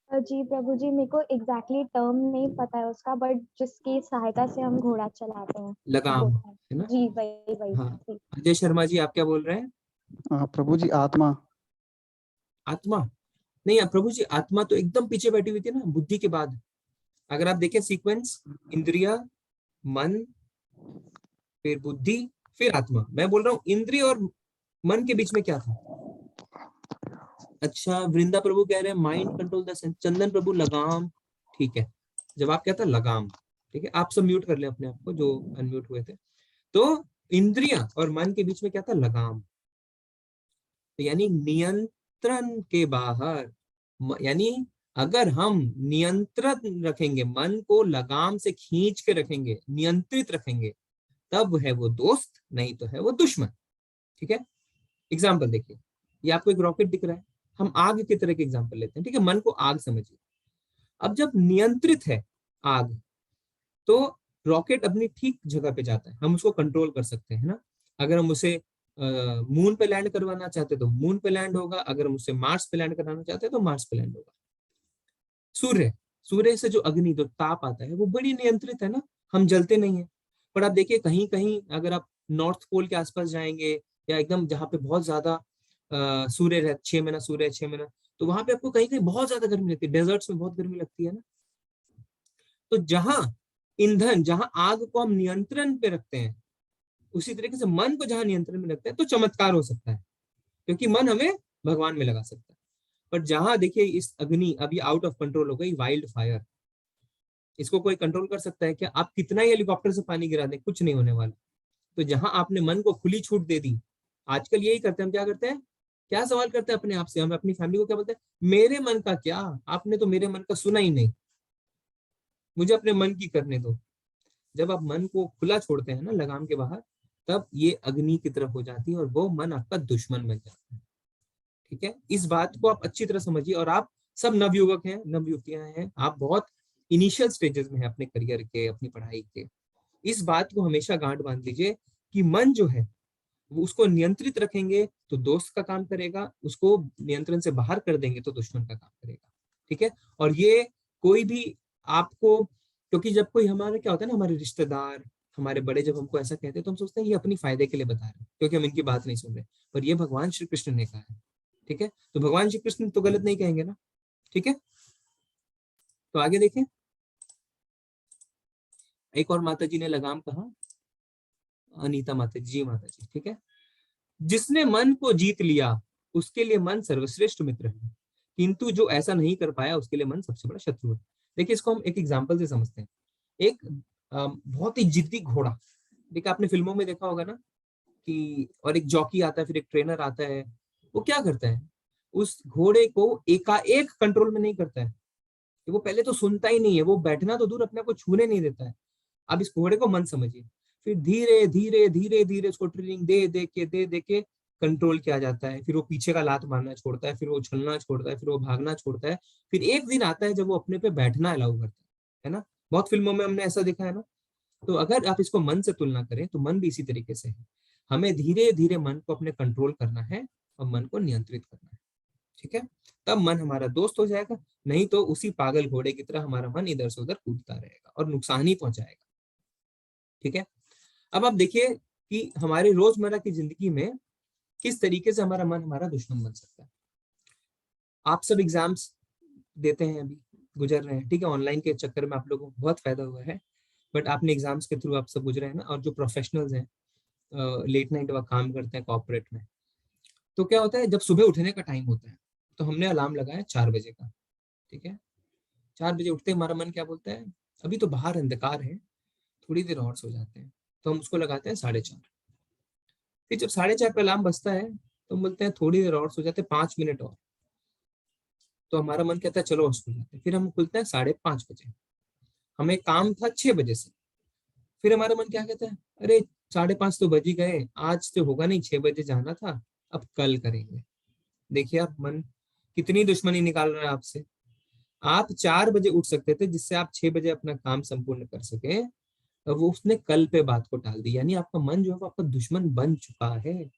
जी प्रभु जी, मेरे को एग्जैक्टली टर्म नहीं पता है उसका, बट जिसकी सहायता से हम घोड़ा चलाते हैं लगाम, वो है। है ना? जी वही वही हाँ। जी। अजय शर्मा जी आप क्या बोल रहे हैं? प्रभु जी आत्मा। आत्मा नहीं, प्रभु जी आत्मा तो एकदम पीछे बैठी हुई थी ना, बुद्धि के बाद। अगर आप देखें सीक्वेंस, इंद्रिया, मन, फिर बुद्धि, फिर आत्मा। मैं बोल रहा हूँ इंद्रिय और मन के बीच में क्या था? अच्छा, वृंदा प्रभु कह रहे हैं माइंड कंट्रोल द सेंस। चंदन प्रभु लगाम। ठीक है, जवाब क्या था? लगाम। ठीक है, आप सब म्यूट कर ले अपने आप को जो अनम्यूट हुए थे। तो इंद्रिया और मन के बीच में क्या था? लगाम। तो यानी नियंत्रण के बाहर, यानी अगर हम नियंत्रण रखेंगे, मन को लगाम से खींच के रखेंगे, नियंत्रित रखेंगे, तब है वो दोस्त, नहीं तो है वो दुश्मन। ठीक है। एग्जाम्पल देखिए, ये आपको एक रॉकेट दिख रहा है, हम आग की तरह के एग्जाम्पल लेते हैं। ठीक है, मन को आग समझिए। अब जब नियंत्रित है आग, तो रॉकेट अपनी ठीक जगह पे जाता है, हम उसको कंट्रोल कर सकते हैं ना। अगर हम उसे मून पे लैंड करवाना चाहते हैं तो मून पे लैंड होगा, अगर हम उसे मार्स पे लैंड कराना चाहते हैं तो मार्स पे लैंड होगा। सूर्य, सूर्य से जो अग्नि, जो ताप आता है, वो बड़ी नियंत्रित है ना, हम जलते नहीं है। पर आप देखिए कहीं कहीं अगर आप नॉर्थ पोल के आसपास जाएंगे, या एकदम जहाँ पे बहुत ज्यादा सूर्य रह 6 महीना सूर्य है, 6 महीना, तो वहां पे आपको कहीं कहीं बहुत ज्यादा गर्मी लगती है, डेजर्ट्स में बहुत गर्मी लगती है ना। तो जहां ईंधन, जहां आग को हम नियंत्रण पे रखते हैं, उसी तरीके से मन को जहां नियंत्रण में रखते हैं तो चमत्कार हो सकता है, क्योंकि मन हमें भगवान में लगा सकता है। पर जहां देखिए इस अग्नि अभी आउट ऑफ कंट्रोल हो गई, वाइल्ड फायर, इसको कोई कंट्रोल कर सकता है क्या? आप कितना ही हेलीकॉप्टर से पानी गिरा दें, कुछ नहीं होने वाला। तो जहां आपने मन को खुली छूट दे दी, आजकल यही करते हैं हम, क्या करते हैं, क्या सवाल करते हैं अपने आप से, हम अपनी फैमिली को क्या बोलते हैं? मेरे मन का क्या, आपने तो मेरे मन का सुना ही नहीं, मुझे अपने मन की करने दो। जब आप मन को खुला छोड़ते हैं ना, लगाम के बाहर, तब ये अग्नि की तरफ हो जाती है और वो मन आपका दुश्मन बन जाता है। ठीक है, इस बात को आप अच्छी तरह समझिए। और आप सब नवयुवक हैं, नवयुवतियां हैं, आप बहुत इनिशियल स्टेजेस में हैं अपने करियर के, अपनी पढ़ाई के। इस बात को हमेशा गांठ बांध लीजिए कि मन जो है वो, उसको नियंत्रित रखेंगे तो दोस्त का काम करेगा, उसको नियंत्रण से बाहर कर देंगे तो दुश्मन का काम करेगा। ठीक है। और ये कोई भी आपको, क्योंकि जब कोई हमारे क्या होता है ना, हमारे रिश्तेदार, हमारे बड़े जब हमको ऐसा कहते हैं तो हम सोचते हैं ये अपनी फायदे के लिए बता रहे हैं, क्योंकि हम इनकी बात नहीं सुन रहे। पर ये भगवान श्री कृष्ण ने कहा है ठीक है, तो भगवान श्री कृष्ण तो गलत नहीं कहेंगे ना। ठीक है, तो आगे देखें, एक और माता जी ने लगाम कहा, अनीता माता जी, माता जी, ठीक है। जिसने मन को जीत लिया उसके लिए मन सर्वश्रेष्ठ मित्र है, किंतु जो ऐसा नहीं कर पाया उसके लिए मन सबसे बड़ा शत्रु है। देखिए, इसको हम एक एग्जाम्पल से समझते हैं। एक बहुत ही जिद्दी घोड़ा, देखिए आपने फिल्मों में देखा होगा ना कि, और एक जॉकी आता है, फिर एक ट्रेनर आता है, वो क्या करता है, उस घोड़े को एकाएक कंट्रोल में नहीं करता है। वो पहले तो सुनता ही नहीं है, वो बैठना तो दूर, अपने को छूने नहीं देता है। अब इस घोड़े को मन समझिए, फिर धीरे धीरे धीरे धीरे उसको ट्रेनिंग दे दे के कंट्रोल किया जाता है। फिर वो पीछे का लात मारना छोड़ता है, फिर वो उछलना छोड़ता है, फिर वो भागना छोड़ता है। फिर एक दिन आता है जब वो अपने पे बैठना अलाउ करता है ना। बहुत फिल्मों में हमने ऐसा देखा है ना। तो अगर आप इसको मन से तुलना करें तो मन भी इसी तरीके से है। हमें धीरे धीरे मन को अपने कंट्रोल करना है और मन को नियंत्रित करना है। ठीक है, तब मन हमारा दोस्त हो जाएगा, नहीं तो उसी पागल घोड़े की तरह हमारा मन इधर से उधर कूदता रहेगा और नुकसान ही पहुंचाएगा। ठीक है, अब आप देखिए कि हमारे रोजमर्रा की जिंदगी में किस तरीके से हमारा मन हमारा दुश्मन बन सकता है। आप सब एग्जाम्स देते हैं, अभी गुजर रहे हैं, ठीक है, ऑनलाइन के चक्कर में आप लोगों को बहुत फायदा हुआ है, बट आपने एग्जाम्स के थ्रू आप सब गुजरे हैं ना। और जो प्रोफेशनल्स हैं, लेट नाइट वक्त काम करते हैं कॉर्पोरेट में, तो क्या होता है, जब सुबह उठने का टाइम होता है तो हमने अलार्म लगाया 4 बजे का। ठीक है, 4 बजे उठते हमारा मन क्या बोलता है, अभी तो बाहर अंधकार है, थोड़ी देर और सो जाते हैं, तो हम उसको लगाते हैं 4:30। फिर जब 4:30 पे अलार्म बजता है तो हम बोलते हैं थोड़ी देर और सो जाते हैं, 5 मिनट और। तो हमारा मन कहता है चलो और सो जाते हैं। फिर हम खुलते हैं 5:30 बजे, हमें काम था 6 बजे से। फिर हमारा मन क्या कहता है, अरे 5:30 तो बज ही गए, आज तो होगा नहीं, 6 बजे जाना था, अब कल करेंगे। देखिए आप मन कितनी दुश्मनी निकाल रहा है आपसे। आप 4 बजे उठ सकते थे जिससे आप 6 बजे अपना काम संपूर्ण कर सके, वो उसने कल पे बात को टाल दी। यानी आपका मन जो है वो आपका दुश्मन बन चुका है,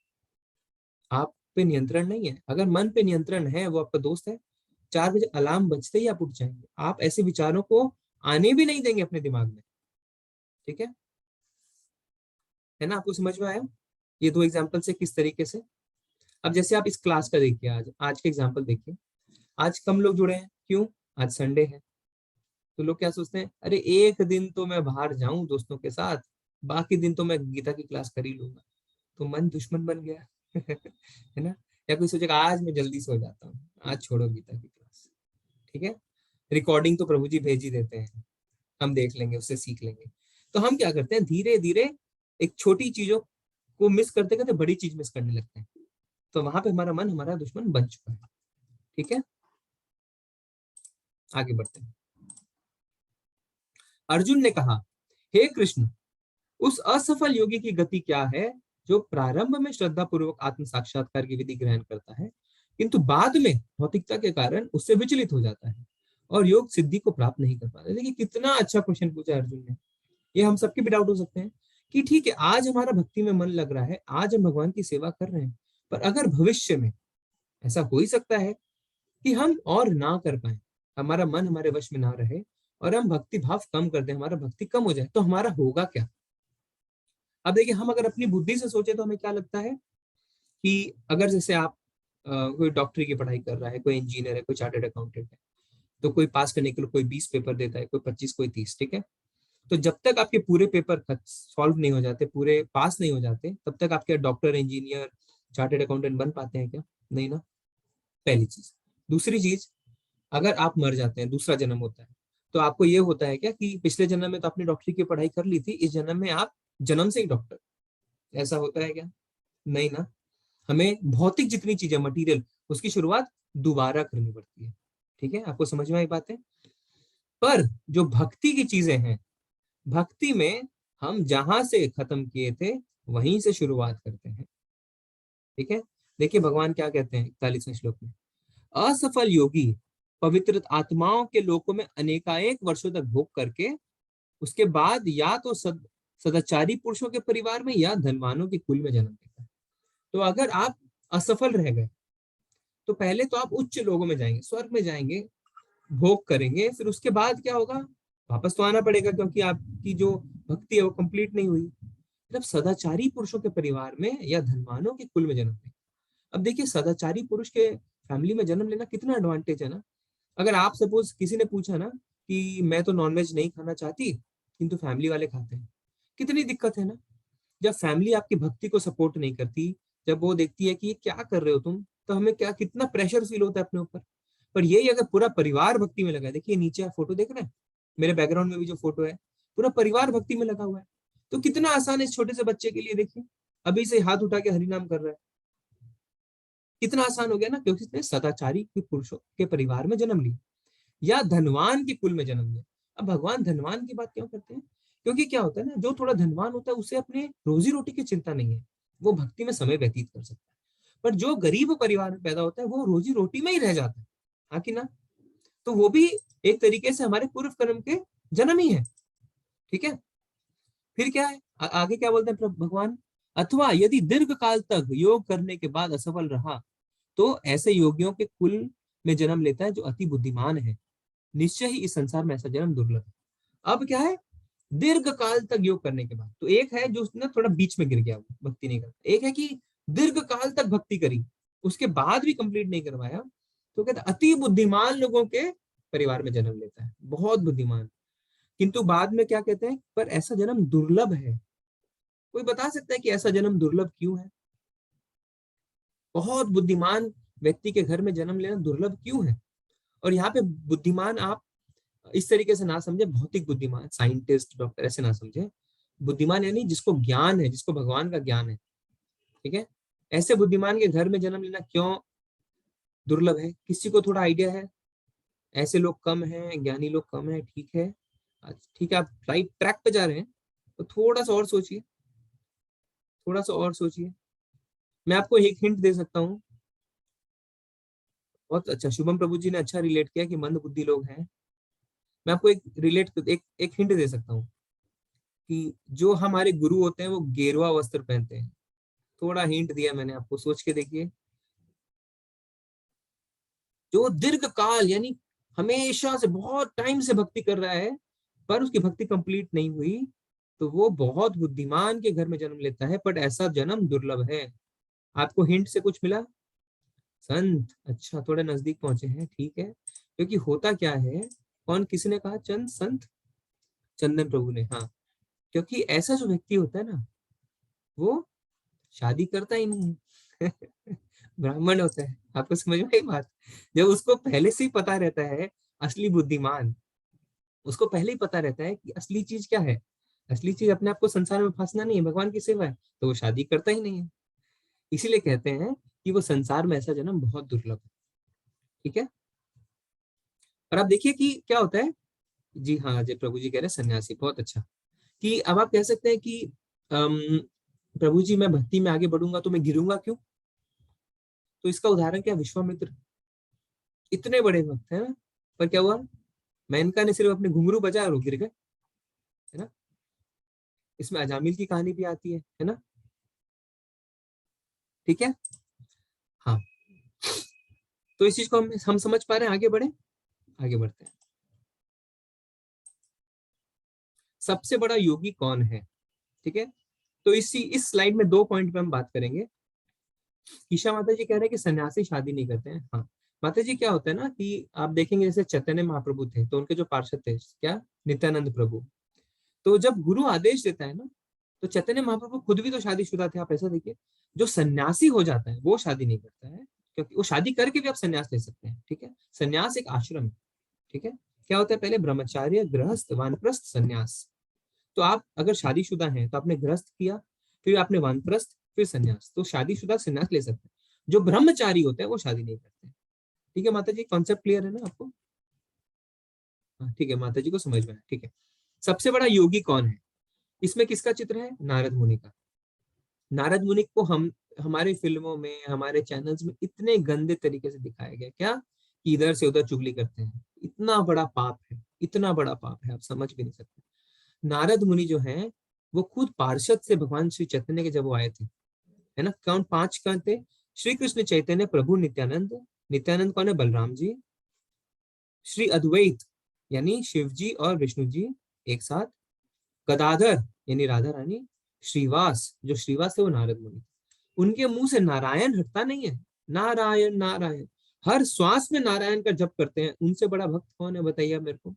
आप पे नियंत्रण नहीं है। अगर मन पे नियंत्रण है, वो आपका दोस्त है। 4 बजे अलार्म बजते ही आप उठ जाएंगे, आप ऐसे विचारों को आने भी नहीं देंगे अपने दिमाग में। ठीक है ना, आपको समझ में आया ये दो एग्जाम्पल से किस तरीके से। अब जैसे आप इस क्लास का देखिए, आज आज के एग्जाम्पल देखिए, आज कम लोग जुड़े हैं, क्यों, आज संडे है। तो लोग क्या सोचते हैं, अरे एक दिन तो मैं बाहर जाऊं दोस्तों के साथ, बाकी दिन तो मैं गीता की क्लास कर ही लूंगा। तो मन दुश्मन बन गया है ना। या कोई सोचेगा आज मैं जल्दी सो जाता हूँ, आज छोड़ो गीता की क्लास। ठीक है, रिकॉर्डिंग तो प्रभु जी भेज ही देते हैं, हम देख लेंगे, उससे सीख लेंगे। तो हम क्या करते हैं, धीरे धीरे एक छोटी चीजों को मिस करते करते बड़ी चीज मिस करने लगते हैं। तो वहां पे हमारा मन हमारा दुश्मन बन चुका है। ठीक है, आगे बढ़ते हैं। अर्जुन ने कहा, हे कृष्ण, उस असफल योगी की गति क्या है जो प्रारंभ में श्रद्धा पूर्वक आत्म साक्षात्कार की विधि ग्रहण करता है, किंतु बाद में भौतिकता के कारण उससे विचलित हो जाता है और योग सिद्धि को प्राप्त नहीं कर पाता। देखिए कितना अच्छा क्वेश्चन पूछा अर्जुन ने। ये हम सबके भी डाउट हो सकते हैं कि ठीक है, आज हमारा भक्ति में मन लग रहा है, आज हम भगवान की सेवा कर रहे हैं, पर अगर भविष्य में ऐसा हो ही सकता है कि हम और ना कर पाए, हमारा मन हमारे वश में ना रहे और हम भक्ति भाव कम कर दें, हमारा भक्ति कम हो जाए, तो हमारा होगा क्या। अब देखिए, हम अगर अपनी बुद्धि से सोचे तो हमें क्या लगता है कि अगर जैसे आप कोई डॉक्टरी की पढ़ाई कर रहा है, कोई इंजीनियर है, कोई चार्टर्ड अकाउंटेंट है, तो कोई पास करने के लिए कोई 20 पेपर देता है, कोई 25, कोई 30। ठीक है, तो जब तक आपके पूरे पेपर सॉल्व नहीं हो जाते, पूरे पास नहीं हो जाते, तब तक आपके डॉक्टर, इंजीनियर, चार्टर्ड अकाउंटेंट बन पाते हैं क्या, नहीं ना। पहली चीज। दूसरी चीज, अगर आप मर जाते हैं, दूसरा जन्म होता है, तो आपको ये होता है क्या कि पिछले जन्म में तो आपने डॉक्टरी की पढ़ाई कर ली थी, इस जन्म में आप जन्म से ही डॉक्टर, ऐसा होता है क्या, नहीं ना। हमें भौतिक जितनी चीजें, मटेरियल, उसकी शुरुआत दोबारा करनी पड़ती है। ठीक है, आपको समझ में आई बात है। पर जो भक्ति की चीजें हैं, भक्ति में हम जहां से खत्म किए थे वहीं से शुरुआत करते हैं। ठीक है, देखिए भगवान क्या कहते हैं 41वें श्लोक में, असफल योगी पवित्र आत्माओं के लोकों में अनेकानेक वर्षों तक भोग करके उसके बाद या तो सदाचारी पुरुषों के परिवार में या धनवानों के कुल में जन्म लेता है। तो अगर आप असफल रह गए तो पहले तो आप उच्च लोगों में जाएंगे, स्वर्ग में जाएंगे, भोग करेंगे, फिर उसके बाद क्या होगा, वापस तो आना पड़ेगा क्योंकि आपकी जो भक्ति है वो कंप्लीट नहीं हुई। जब सदाचारी पुरुषों के परिवार में या धनवानों के कुल में जन्म लेगा, अब देखिए सदाचारी पुरुष के फैमिली में जन्म लेना कितना एडवांटेज है ना। अगर आप सपोज किसी ने पूछा ना कि मैं तो नॉनवेज नहीं खाना चाहती किंतु फैमिली वाले खाते हैं, कितनी दिक्कत है ना। जब फैमिली आपकी भक्ति को सपोर्ट नहीं करती, जब वो देखती है कि ये क्या कर रहे हो तुम, तो हमें क्या कितना प्रेशर फील होता है अपने ऊपर। पर यही अगर पूरा परिवार भक्ति में लगा है, देखिए नीचे आप फोटो देख रहे हैं, मेरे बैकग्राउंड में भी जो फोटो है पूरा परिवार भक्ति में लगा हुआ है, तो कितना आसान है इस छोटे से बच्चे के लिए। देखिए अभी से हाथ उठा के हरिनाम कर रहा है, कितना आसान हो गया ना, क्योंकि इसने सदाचारी के पुरुषों के परिवार में जन्म लिया या धनवान के कुल में जन्म लिया। अब भगवान धनवान की बात क्यों करते हैं, क्योंकि क्या होता है ना, जो थोड़ा धनवान होता है उसे अपने रोजी रोटी की चिंता नहीं है, वो भक्ति में समय व्यतीत कर सकता है। पर जो गरीब परिवार में पैदा होता है वो रोजी रोटी में ही रह जाता है, हाँ कि ना। तो वो भी एक तरीके से हमारे पूर्व कर्म के जन्म ही है, ठीक है। फिर क्या है आगे क्या बोलते हैं भगवान, अथवा यदि दीर्घ काल तक योग करने के बाद असफल रहा तो ऐसे योगियों के कुल में जन्म लेता है जो अति बुद्धिमान है, निश्चय ही इस संसार में ऐसा जन्म दुर्लभ है। अब क्या है, दीर्घ काल तक योग करने के बाद, तो एक है जो उसने थोड़ा बीच में गिर गया, भक्ति नहीं करता, एक है कि दीर्घ काल तक भक्ति करी उसके बाद भी कंप्लीट नहीं करवाया, तो कहते अति बुद्धिमान लोगों के परिवार में जन्म लेता है, बहुत बुद्धिमान। किंतु बाद में क्या कहते हैं, पर ऐसा जन्म दुर्लभ है। कोई बता सकता है कि ऐसा जन्म दुर्लभ क्यों है, बहुत बुद्धिमान व्यक्ति के घर में जन्म लेना दुर्लभ क्यों है। और यहाँ पे बुद्धिमान आप इस तरीके से ना समझे, भौतिक बुद्धिमान साइंटिस्ट डॉक्टर ऐसे ना समझे, बुद्धिमान यानी जिसको ज्ञान है, जिसको भगवान का ज्ञान है, ठीक है। ऐसे बुद्धिमान के घर में जन्म लेना क्यों दुर्लभ है, किसी को थोड़ा आइडिया है। ऐसे लोग कम हैं, ज्ञानी लोग कम है, ठीक है, ठीक है, आप राइट ट्रैक पे जा रहे हैं, तो थोड़ा सा और सोचिए, थोड़ा सा और सोचिए। मैं आपको एक हिंट दे सकता हूँ, बहुत अच्छा शुभम प्रभु जी ने अच्छा रिलेट किया कि मंद बुद्धि लोग हैं। मैं आपको एक हिंट दे सकता हूँ कि जो हमारे गुरु होते हैं वो गेरुआ वस्त्र पहनते हैं। थोड़ा हिंट दिया मैंने आपको, सोच के देखिए। जो दीर्घ काल यानी हमेशा से बहुत टाइम से भक्ति कर रहा है पर उसकी भक्ति कंप्लीट नहीं हुई, तो वो बहुत बुद्धिमान के घर में जन्म लेता है, पर ऐसा जन्म दुर्लभ है। आपको हिंट से कुछ मिला, संत, अच्छा थोड़े नजदीक पहुंचे हैं, ठीक है। क्योंकि होता क्या है, कौन किसने कहा, चंद संत, चंदन प्रभु ने, हाँ। क्योंकि ऐसा जो व्यक्ति होता है ना वो शादी करता ही नहीं है ब्राह्मण होता है, आपको समझ में आई बात। जब उसको पहले से ही पता रहता है, असली बुद्धिमान, उसको पहले ही पता रहता है कि असली चीज क्या है, असली चीज अपने आप को संसार में फंसना नहीं है, भगवान की सेवा है, तो वो शादी करता ही नहीं है। इसीलिए कहते हैं कि वो संसार में ऐसा जन्म बहुत दुर्लभ है, ठीक है। और आप देखिए कि क्या होता है, जी हाँ, जय प्रभु जी कह रहे हैं सन्यासी, बहुत अच्छा। कि अब आप कह सकते हैं कि प्रभु जी मैं भक्ति में आगे बढ़ूंगा तो मैं गिरूंगा क्यों, तो इसका उदाहरण क्या, विश्वामित्र इतने बड़े भक्त है ना, पर क्या हुआ, मेनका ने सिर्फ अपने घुंघरू बजाया और वो गिर गए, है ना। इसमें अजामिल की कहानी भी आती है ना, ठीक है। हाँ, तो इस चीज को हम समझ पा रहे हैं, आगे बढ़े, आगे बढ़ते हैं। सबसे बड़ा योगी कौन है, ठीक है। तो इस स्लाइड में 2 पॉइंट पे हम बात करेंगे। ईशा माता जी कह रहे हैं कि सन्यासी शादी नहीं करते हैं, हाँ माता जी। क्या होता है ना कि आप देखेंगे जैसे चैतन्य महाप्रभु थे तो उनके जो पार्षद थे क्या, नित्यानंद प्रभु, तो जब गुरु आदेश देता है ना, तो चैतन्य महाप्रभु खुद भी तो शादीशुदा थे, आप ऐसा देखिए। जो सन्यासी हो जाता है वो शादी नहीं करता है, क्योंकि वो शादी करके भी आप सन्यास ले सकते हैं, ठीक है। सन्यास एक आश्रम है, ठीक है। क्या होता है, पहले ब्रह्मचार्य, गृहस्थ, वानप्रस्थ, सन्यास। तो आप अगर शादीशुदा हैं तो आपने गृहस्थ किया, फिर आपने वानप्रस्थ, फिर सन्यास, तो शादीशुदा सन्यास ले सकते हैं। जो ब्रह्मचारी होते हैं वो शादी नहीं करते, ठीक है माता जी। कॉन्सेप्ट क्लियर है ना आपको, हाँ ठीक है, माता जी को समझ में आया, ठीक है। सबसे बड़ा योगी कौन है, इसमें किसका चित्र है, नारद मुनि का। नारद मुनि को हम हमारे फिल्मों में, हमारे चैनल्स में इतने गंदे तरीके से दिखाया गया, क्या कि इधर से उधर चुगली करते हैं, इतना बड़ा पाप है, इतना बड़ा पाप है, आप समझ भी नहीं सकते। नारद मुनि जो है वो खुद पार्षद से भगवान श्री चैतन्य के जब वो आए थे, है ना, कौन 5 कौन थे, श्री कृष्ण चैतन्य प्रभु नित्यानंद, नित्यानंद कौन है, बलराम जी, श्री अद्वैत यानी शिव जी और विष्णु जी एक साथ, गदाधर यानी राधा रानी, श्रीवास, जो श्रीवास थे वो नारद मुनि। उनके मुंह से नारायण हटता नहीं है। नारायण नारायण, हर श्वास में नारायण का जप करते हैं। उनसे बड़ा भक्त कौन है बताइए मेरे को।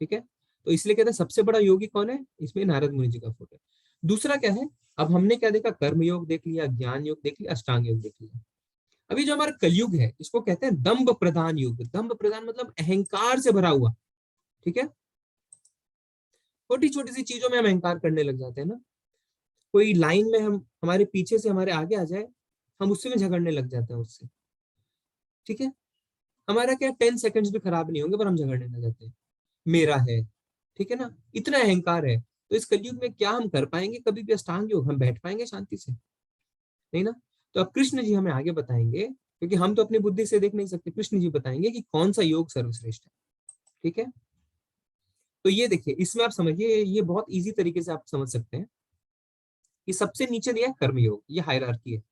ठीक है, तो इसलिए कहते हैं सबसे बड़ा योगी कौन है, इसमें नारद मुनि जी का फोटो है। दूसरा क्या है, अब हमने क्या देखा, कर्म योग देख लिया, ज्ञान योग देख लिया, अष्टांग योग देख लिया। अभी जो हमारा कलयुग है इसको कहते हैं दंभ प्रधान युग। दंभ प्रधान मतलब अहंकार से भरा हुआ। ठीक है, छोटी छोटी सी चीजों में हम अहंकार करने लग जाते हैं ना। कोई लाइन में हम हमारे पीछे से हमारे आगे आ जाए, हम उससे में झगड़ने लग जाते हैं उससे। ठीक है, हमारा क्या 10 सेकंड्स भी खराब नहीं होंगे पर हम झगड़ने लग जाते हैं, मेरा है। ठीक है ना, इतना अहंकार है। तो इस कलयुग में क्या हम कर पाएंगे कभी भी अष्टांग योग, हम बैठ पाएंगे शांति से? नहीं ना। तो अब कृष्ण जी हमें आगे बताएंगे, क्योंकि हम तो अपनी बुद्धि से देख नहीं सकते, कृष्ण जी बताएंगे कि कौन सा योग सर्वश्रेष्ठ है। ठीक है, तो ये देखिए, इसमें आप समझिए, ये बहुत इजी तरीके से आप समझ सकते हैं कि सबसे नीचे दिया है कर्मयोग, ये हायरार्की है।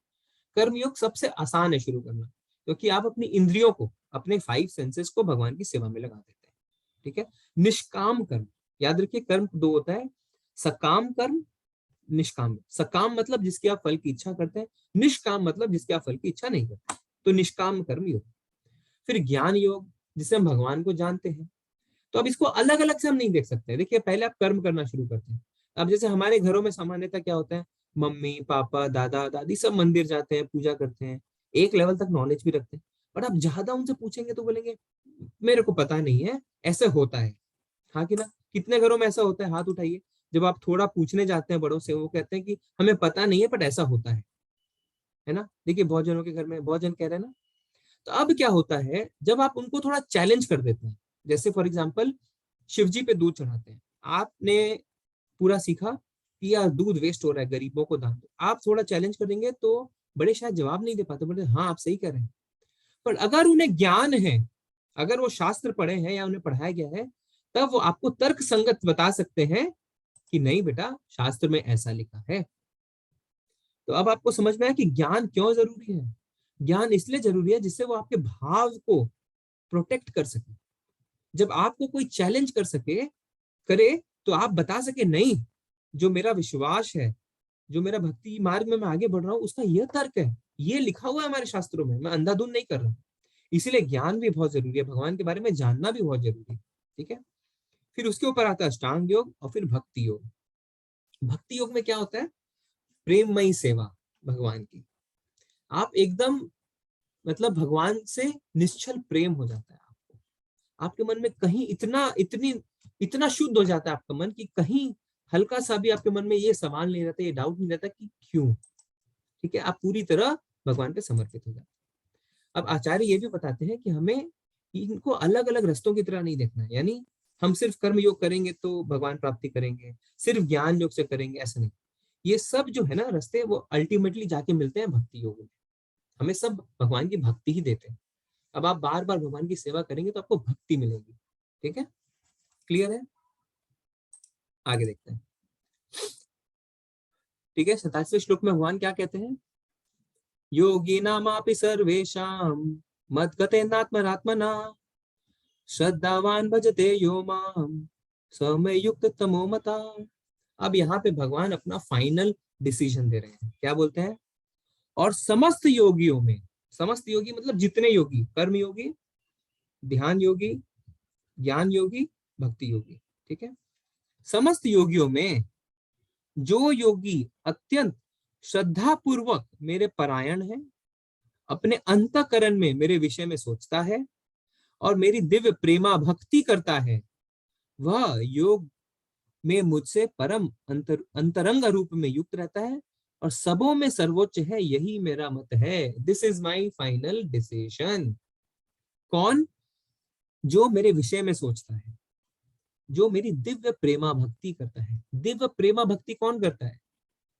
कर्मयोग सबसे आसान है शुरू करना, क्योंकि आप अपनी इंद्रियों को, अपने 5 सेंसेस को भगवान की सेवा में लगा देते हैं। ठीक है, निष्काम कर्म, याद रखिए कर्म 2 होता है, सकाम कर्म, निष्काम। सकाम मतलब जिसकी आप फल की इच्छा करते हैं, निष्काम मतलब जिसकी आप फल की इच्छा नहीं करते। तो निष्काम कर्म योग। फिर ज्ञान योग, जिसे हम भगवान को जानते हैं। तो अब इसको अलग अलग से हम नहीं देख सकते। देखिए, पहले आप कर्म करना शुरू करते हैं। अब जैसे हमारे घरों में सामान्यतः क्या होता है, मम्मी पापा दादा दादी सब मंदिर जाते हैं, पूजा करते हैं, एक लेवल तक नॉलेज भी रखते हैं। बट आप ज्यादा उनसे पूछेंगे तो बोलेंगे मेरे को पता नहीं है, ऐसे होता है। हाँ कि ना, कितने घरों में ऐसा होता है, हाथ उठाइए। जब आप थोड़ा पूछने जाते हैं बड़ों से, वो कहते हैं कि हमें पता नहीं है बट ऐसा होता है ना। देखिए बहुत जनों के घर में, बहुत जन कह रहे हैं ना। तो अब क्या होता है, जब आप उनको थोड़ा चैलेंज कर देते हैं, जैसे फॉर एग्जाम्पल शिव जी पे दूध चढ़ाते हैं, आपने पूरा सीखा कि यार दूध वेस्ट हो रहा है, गरीबों को दान दो। आप थोड़ा चैलेंज करेंगे तो बड़े शायद जवाब नहीं दे पाते, बोलते हाँ आप सही कर रहे हैं। पर अगर उन्हें ज्ञान है, अगर वो शास्त्र पढ़े हैं या उन्हें पढ़ाया गया है, तब वो आपको तर्क संगत बता सकते हैं कि नहीं बेटा, शास्त्र में ऐसा लिखा है। तो अब आपको समझ में आया कि ज्ञान क्यों जरूरी है। ज्ञान इसलिए जरूरी है जिससे वो आपके भाव को प्रोटेक्ट कर सके। जब आपको कोई चैलेंज कर सके, करे, तो आप बता सके नहीं, जो मेरा विश्वास है, जो मेरा भक्ति मार्ग में मैं आगे बढ़ रहा हूँ, उसका यह तर्क है, ये लिखा हुआ है हमारे शास्त्रों में, मैं अंधाधुंध नहीं कर रहा हूँ। इसीलिए ज्ञान भी बहुत जरूरी है, भगवान के बारे में जानना भी बहुत जरूरी है। ठीक है, फिर उसके ऊपर आता है अष्टांग योग और फिर भक्ति योग। भक्ति योग में क्या होता है, प्रेममयी सेवा भगवान की। आप एकदम मतलब भगवान से निश्चल प्रेम हो जाता है आपको। आपके मन में कहीं इतना शुद्ध हो जाता है आपका मन कि कहीं हल्का सा भी आपके मन में ये सवाल नहीं रहता, ये डाउट नहीं रहता कि क्यों। ठीक है, आप पूरी तरह भगवान पे समर्पित हो जाते हैं। अब आचार्य ये भी बताते हैं कि हमें इनको अलग अलग रस्तों की तरह नहीं देखना है, यानी हम सिर्फ कर्म योग करेंगे तो भगवान प्राप्ति करेंगे, सिर्फ ज्ञान योग से करेंगे, ऐसा नहीं। ये सब जो है ना रास्ते, वो अल्टीमेटली जाके मिलते हैं भक्ति योग में। हमें सब भगवान की भक्ति ही देते हैं। अब आप बार बार भगवान की सेवा करेंगे तो आपको भक्ति मिलेगी। ठीक है, क्लियर है? आगे देखते हैं। ठीक है, 27वें श्लोक में भगवान क्या कहते हैं, योगी नामापि सर्वेषां मद्गतेनात्मनात्मना श्रद्धावान भजते यो मां स मे युक्त तमो मता। अब यहाँ पे भगवान अपना फाइनल डिसीजन दे रहे हैं। क्या बोलते हैं, और समस्त योगियों में, समस्त योगी मतलब जितने योगी, कर्म योगी, ध्यान योगी, ज्ञान योगी, भक्ति योगी। ठीक है, समस्त योगियों में जो योगी अत्यंत श्रद्धा पूर्वक मेरे परायण है, अपने अंतःकरण में मेरे विषय में सोचता है और मेरी दिव्य प्रेमा भक्ति करता है, वह योग में मुझसे परम अंतरंग रूप में युक्त रहता है और सबों में सर्वोच्च है, यही मेरा मत है। This is my final decision. कौन, जो मेरे विषय में सोचता है, जो मेरी दिव्य प्रेमा भक्ति करता है। दिव्य प्रेमा भक्ति कौन करता है,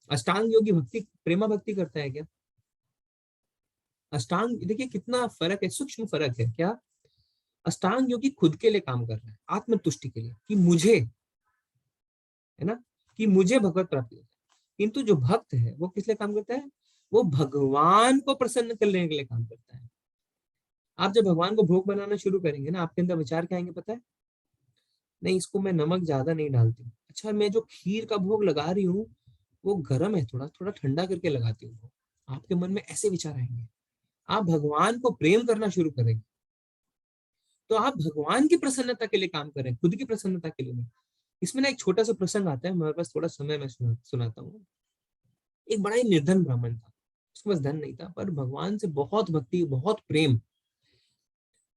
अष्टांग योगी भक्ति प्रेमा भक्ति करता है क्या? अष्टांग, देखिए कितना फर्क है, सूक्ष्म फर्क है। क्या, अष्टांग योगी खुद के लिए काम कर रहा है, आत्मतुष्टि के लिए, कि मुझे, है ना, कि मुझे भगवत प्राप्ति हो। किंतु जो भक्त है वो किस लिए काम करता है, वो भगवान को प्रसन्न करने के लिए काम करता है। आप जब भगवान को भोग बनाना शुरू करेंगे ना, आपके अंदर विचार क्या आएंगे पता है, नहीं इसको मैं नमक ज्यादा नहीं डालती, अच्छा मैं जो खीर का भोग लगा रही हूँ वो गर्म है, थोड़ा थोड़ा ठंडा करके लगाती हूँ, आपके मन में ऐसे विचार आएंगे, आप भगवान को प्रेम करना शुरू करेंगे। तो आप भगवान की प्रसन्नता के लिए काम करें, खुद की प्रसन्नता के लिए नहीं। इसमें ना एक छोटा सा प्रसंग आता है, मेरे पास थोड़ा समय मैं सुनाता हूँ। एक बड़ा ही निर्धन ब्राह्मण था, उसके पास धन नहीं था, पर भगवान से बहुत भक्ति, बहुत प्रेम।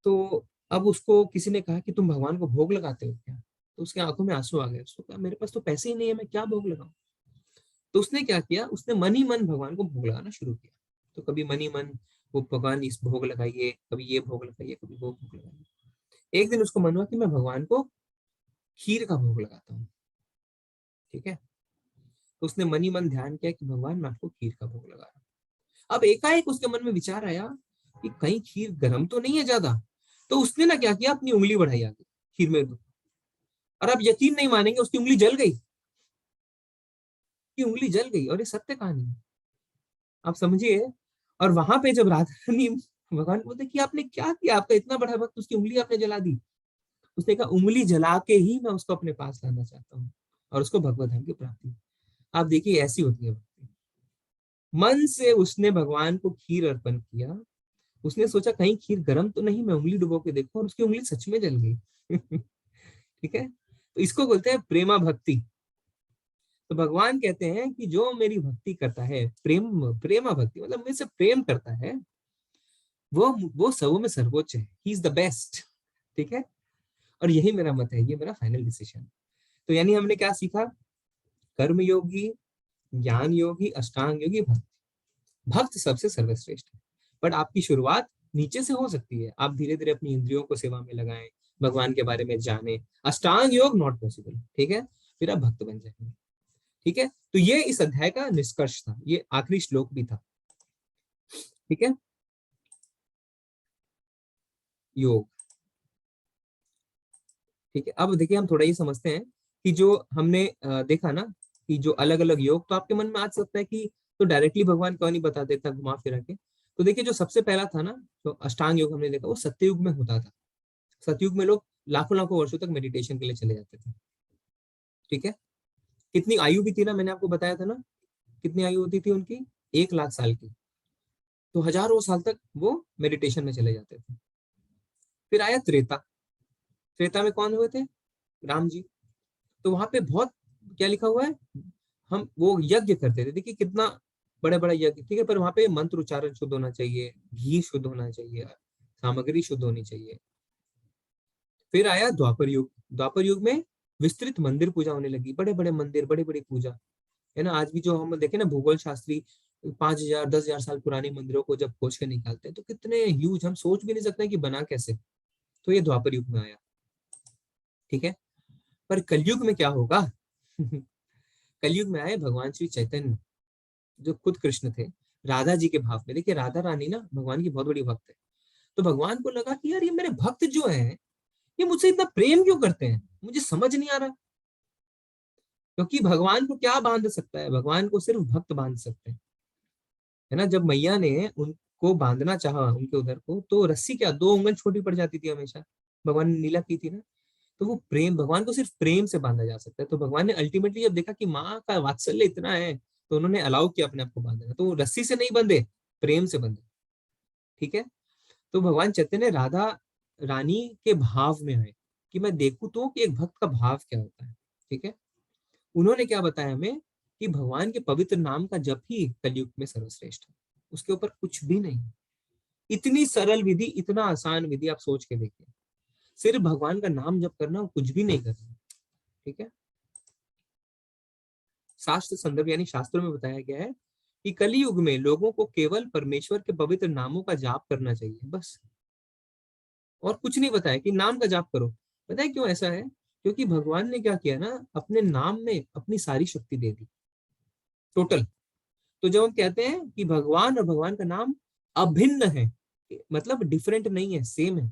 तो अब उसको किसी ने कहा कि तुम भगवान को भोग लगाते हो क्या? तो उसके आंखों में आंसू आ गए। उसको कहा मेरे पास तो पैसे ही नहीं है, मैं क्या भोग लगाऊं? तो उसने क्या किया, उसने मन ही मन भगवान को भोग लगाना शुरू किया। तो कभी मन ही मन वो भगवान इस भोग लगाइए, कभी ये भोग लगाइए, कभी वो भोग लगाइए। एक दिन उसको मन हुआ कि मैं भगवान को खीर का भोग लगाता हूँ। ठीक है, तो उसने मन ही मन ध्यान किया कि भगवान मैं आपको खीर का भोग लगा रहा हूँ। अब एकाएक उसके मन में विचार आया कि कहीं खीर गर्म तो नहीं है ज्यादा। तो उसने ना क्या किया, अपनी उंगली बढ़ाई आगे खीर में, और आप यकीन नहीं मानेंगे, उसकी उंगली जल गई। की उंगली जल गई, और ये सत्य कहानी है, आप समझिए। और वहां पे जब राधा रानी भगवान को बोलते कि आपने क्या किया, आपका इतना बड़ा भक्त, उसकी उंगली आपने जला दी। उसने कहा उंगली जला के ही मैं उसको अपने पास लाना चाहता हूँ और उसको भगवत धाम की प्राप्ति। आप देखिए ऐसी होती है भक्ति। मन से उसने भगवान को खीर अर्पण किया, उसने सोचा कहीं खीर गर्म तो नहीं, मैं उंगली डुबो के देखूं, और उसकी उंगली सच में जल गई। ठीक है, तो इसको बोलते हैं प्रेमा भक्ति। तो भगवान कहते हैं कि जो मेरी भक्ति करता है, प्रेमा भक्ति मतलब मेरे से प्रेम करता है, वो सबों में सर्वोच्च है, ही इज द बेस्ट। ठीक है, और यही मेरा मत है, ये मेरा फाइनल डिसीजन। तो यानी हमने क्या सीखा, कर्म योगी, ज्ञान योगी, अष्टांग योगी, भक्त। भक्त सबसे सर्वश्रेष्ठ है, बट आपकी शुरुआत नीचे से हो सकती है। आप धीरे धीरे अपनी इंद्रियों को सेवा में लगाएं, भगवान के बारे में जाने। अष्टांग योग नॉट पॉसिबल, ठीक है, फिर आप भक्त बन जाएंगे। ठीक है, तो ये इस अध्याय का निष्कर्ष था, ये आखिरी श्लोक भी था। ठीक है, योग। ठीक है, अब देखिए हम थोड़ा ये समझते हैं कि जो हमने देखा ना कि जो अलग अलग योग, तो आपके मन में आ सकता है कि तो डायरेक्टली भगवान क्यों नहीं बता देता घुमा फिरा के। तो देखिए जो सबसे पहला था ना, जो अष्टांग योग हमने देखा, वो सत्ययुग में होता था। सतयुग में लोग लाखों लाखों वर्षों तक मेडिटेशन के लिए चले जाते थे। ठीक है, कितनी आयु भी थी ना, मैंने आपको बताया था ना, कितनी आयु होती थी उनकी, 1 लाख साल की। तो हजारों साल तक वो मेडिटेशन में चले जाते थे। फिर आया त्रेता। त्रेता में कौन हुए थे, राम जी। तो वहां पे बहुत क्या लिखा हुआ है, हम वो यज्ञ करते थे, देखिए कितना बड़े बड़े यज्ञ। ठीक है, पर वहां पे मंत्र उच्चारण शुद्ध होना चाहिए, घी शुद्ध होना चाहिए, सामग्री शुद्ध होनी चाहिए। फिर आया द्वापर युग। द्वापर युग में विस्तृत मंदिर पूजा होने लगी, बड़े बड़े मंदिर, बड़ी बड़ी पूजा, है ना। आज भी जो हम देखे ना, भूगोल शास्त्री 5,000 10,000 साल पुराने मंदिरों को जब खोज के निकालते हैं, तो कितने ह्यूज, हम सोच भी नहीं सकते कि बना कैसे। तो ये द्वापर युग में आया। ठीक है, पर कलयुग में क्या होगा? कलयुग में आए भगवान श्री चैतन्य, जो खुद कृष्ण थे, राधा जी के भाव में। देखिए राधा रानी ना भगवान की बहुत बड़ी भक्त है। तो भगवान को लगा कि यार ये मेरे भक्त जो है, ये मुझसे इतना प्रेम क्यों करते हैं, मुझे समझ नहीं आ रहा। क्योंकि भगवान को क्या बांध सकता है, भगवान को सिर्फ भक्त बांध सकते हैं, है ना। जब मैया ने उनको बांधना चाहा उनके उधर को, तो रस्सी क्या 2 उंगल छोटी पड़ जाती थी हमेशा। भगवान ने लीला की थी ना। तो वो प्रेम, भगवान को सिर्फ प्रेम से बांधा जा सकता है। तो भगवान ने अल्टीमेटली जब देखा कि माँ का वात्सल्य इतना है, तो उन्होंने अलाउ किया अपने आप को बांधना। तो वो रस्सी से नहीं बंधे, प्रेम से बंधे। ठीक है, तो भगवान चैतन्य राधा रानी के भाव में आए कि मैं देखूं तो कि एक भक्त का भाव क्या होता है। ठीक है, उन्होंने क्या बताया हमें कि भगवान के पवित्र नाम का जप ही कलयुग में सर्वश्रेष्ठ है, उसके ऊपर कुछ भी नहीं। इतनी सरल विधि, इतना आसान विधि, आप सोच के देखिए, सिर्फ भगवान का नाम जप करना, कुछ भी नहीं करना। ठीक है, शास्त्र संदर्भ यानी शास्त्रों में बताया गया है कि कलयुग में लोगों को केवल परमेश्वर के पवित्र नामों का जाप करना चाहिए, बस। और कुछ नहीं बताया कि नाम का जाप करो। पता है क्यों ऐसा है? क्योंकि भगवान ने क्या किया ना, अपने नाम में अपनी सारी शक्ति दे दी, टोटल। तो जब हम कहते हैं कि भगवान और भगवान का नाम अभिन्न है, मतलब डिफरेंट नहीं है, सेम है,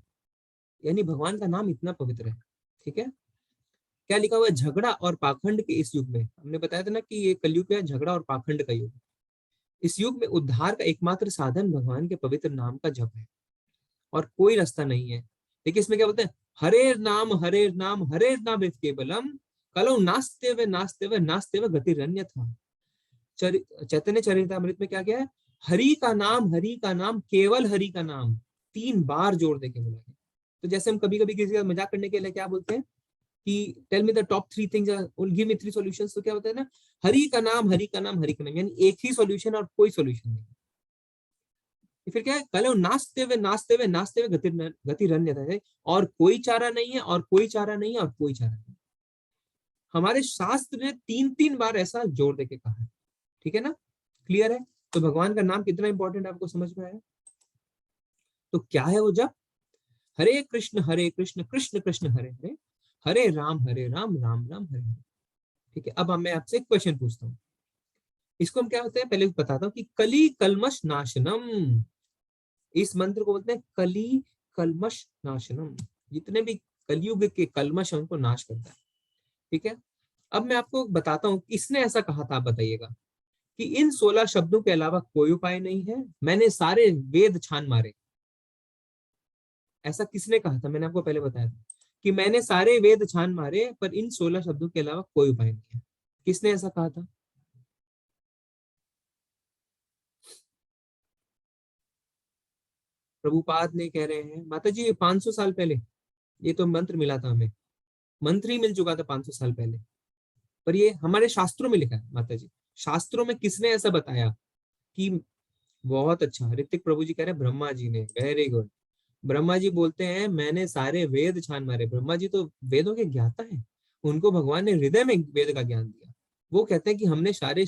यानी भगवान का नाम इतना पवित्र है। ठीक है, क्या लिखा हुआ है, झगड़ा और पाखंड के इस युग में, हमने बताया था ना कि ये कलयुग है झगड़ा और पाखंड का युग। इस युग में उद्धार का एकमात्र साधन भगवान के पवित्र नाम का जप है, और कोई रास्ता नहीं है। देखिए इसमें क्या बोलते हैं, हरेर नाम हरेर नाम हरेर नाम केवलम, कलो नास्ते व नास्ते व नास्ते व गतिरन्यथा। चैतन्य चरितामृत में क्या क्या है, हरि का नाम, केवल हरि का नाम 3 बार जोड़ देके बोला गया। तो जैसे हम कभी कभी किसी का मजाक करने के लिए क्या बोलते हैं कि tell me the top 3 things, give me 3 solutions, तो क्या होता है ना, हरि का नाम, यानी एक ही सॉल्यूशन और कोई सॉल्यूशन नहीं। फिर क्या है, कल नाचते हुए गतिरन्यता है, और कोई चारा नहीं है, और कोई चारा नहीं है, और कोई चारा नहीं। हमारे शास्त्र ने 3 बार ऐसा जोड़ देके कहा है। ठीक है ना, क्लियर है? तो भगवान का नाम कितना इंपॉर्टेंट आपको समझ में आया? तो क्या है वो जब, हरे कृष्ण कृष्ण कृष्ण हरे हरे, हरे राम राम राम हरे हरे। ठीक है, अब मैं आपसे एक क्वेश्चन पूछता हूँ, इसको हम क्या होते हैं पहले बताता हूँ कि कली कलमश नाशनम, इस मंत्र को बोलते हैं कली कलमश नाशनम। जितने भी कलयुग के कलमश है उनको नाश करता है। ठीक है, अब मैं आपको बताता हूँ किसने ऐसा कहा था, आप बताइएगा कि इन 16 शब्दों के अलावा कोई उपाय नहीं है, मैंने सारे वेद छान मारे। ऐसा किसने कहा था? मैंने आपको पहले बताया था कि मैंने सारे वेद छान मारे पर इन 16 शब्दों के अलावा कोई उपाय नहीं है। किसने ऐसा कहा था? प्रभुपाद ने कह रहे हैं माता जी 500 साल पहले, ये तो मंत्र मिला था हमें, मंत्र ही मिल चुका था 500 साल पहले, पर ये हमारे शास्त्रों में लिखा है माता जी। शास्त्रों में किसने ऐसा बताया कि, बहुत अच्छा, ऋतिक प्रभु जी कह रहे हैं ब्रह्मा जी ने, वेरी गुड। ब्रह्मा जी बोलते हैं मैंने सारे वेद छान मारे। ब्रह्मा जी तो वेदों के ज्ञाता है, उनको भगवान ने हृदय में वेद का ज्ञान दिया। वो कहते हैं कि हमने सारे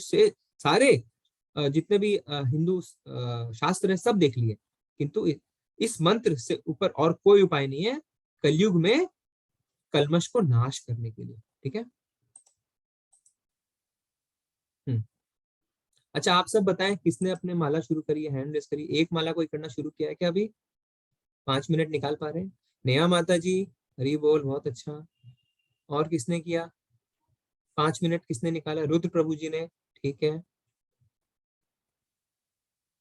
जितने भी हिंदू शास्त्र है सब देख लिए, किंतु इस मंत्र से ऊपर और कोई उपाय नहीं है कलयुग में कलमश को नाश करने के लिए। ठीक है, अच्छा आप सब बताएं किसने अपने माला शुरू करी है, हैंड रेस करिए। एक माला कोई करना शुरू किया है क्या अभी? 5 मिनट निकाल पा रहे हैं? नेहा माता जी, हरी बोल, बहुत अच्छा। और किसने किया? 5 मिनट किसने निकाला? रुद्र प्रभु जी ने, ठीक है।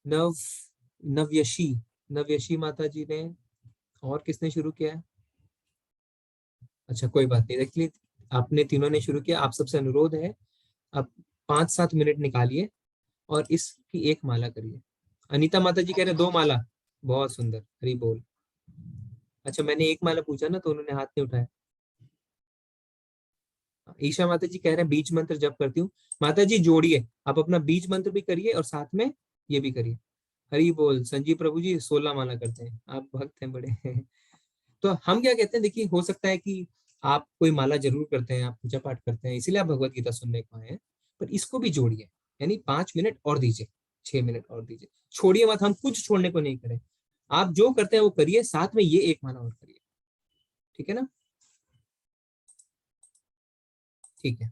नव नवयशी नवयशी माता जी ने, और किसने शुरू किया है? अच्छा कोई बात नहीं, देखिए आपने तीनों ने शुरू किया। आप सबसे अनुरोध है आप 5-7 मिनट निकालिए और इसकी एक माला करिए। अनीता माता जी कह रहे 2 माला, बहुत सुंदर, हरी बोल। अच्छा मैंने एक माला पूछा ना तो उन्होंने हाथ नहीं उठाया। ईशा माता जी कह रहे हैं बीज मंत्र जप करती हूँ। माता जी जोड़िए, आप अपना बीज मंत्र भी करिए और साथ में ये भी करिए। हरी बोल। संजीव प्रभु जी 16 माला करते हैं, आप भक्त हैं बड़े। तो हम क्या कहते हैं, देखिए हो सकता है कि आप कोई माला जरूर करते हैं, आप पूजा पाठ करते हैं, इसीलिए आप भगवत गीता सुनने को आए हैं, पर इसको भी जोड़िए, यानी 5 मिनट और दीजिए, 6 मिनट और दीजिए, छोड़िए मत। हम कुछ छोड़ने को नहीं करें, आप जो करते हैं वो करिए, साथ में ये एक माला और करिए। ठीक है ना? ठीक है,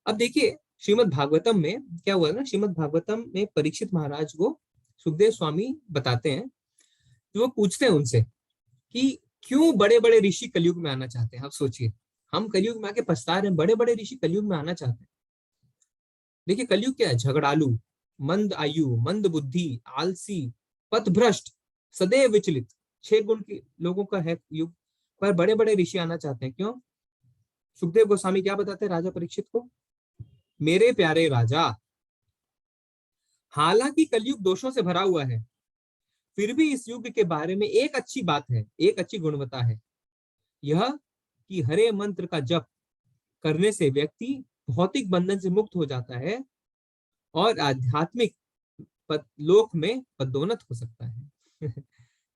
अब देखिए श्रीमद् भागवतम में क्या हुआ ना, श्रीमद् भागवतम में परीक्षित महाराज को सुखदेव स्वामी बताते हैं, तो वो पूछते हैं उनसे कि क्यों बड़े बड़े ऋषि कलयुग में आना चाहते हैं। आप सोचिए, हम कलयुग में आके पछता रहे हैं, बड़े बड़े ऋषि कलयुग में आना चाहते हैं। देखिए कलयुग क्या है, झगड़ालू, मंद आयु, मंद बुद्धि, आलसी, पथभ्रष्ट, सदैव विचलित, 6 गुण के लोगों का है युग, पर बड़े बड़े ऋषि आना चाहते हैं। क्यों? सुखदेव गोस्वामी क्या बताते हैं राजा परीक्षित को, मेरे प्यारे राजा, हालांकि कलयुग दोषों से भरा हुआ है, फिर भी इस युग के बारे में एक अच्छी बात है, एक अच्छी गुणवत्ता है, यह कि हरे मंत्र का जप करने से व्यक्ति भौतिक बंधन से मुक्त हो जाता है और आध्यात्मिक लोक में पदोन्नत हो सकता है।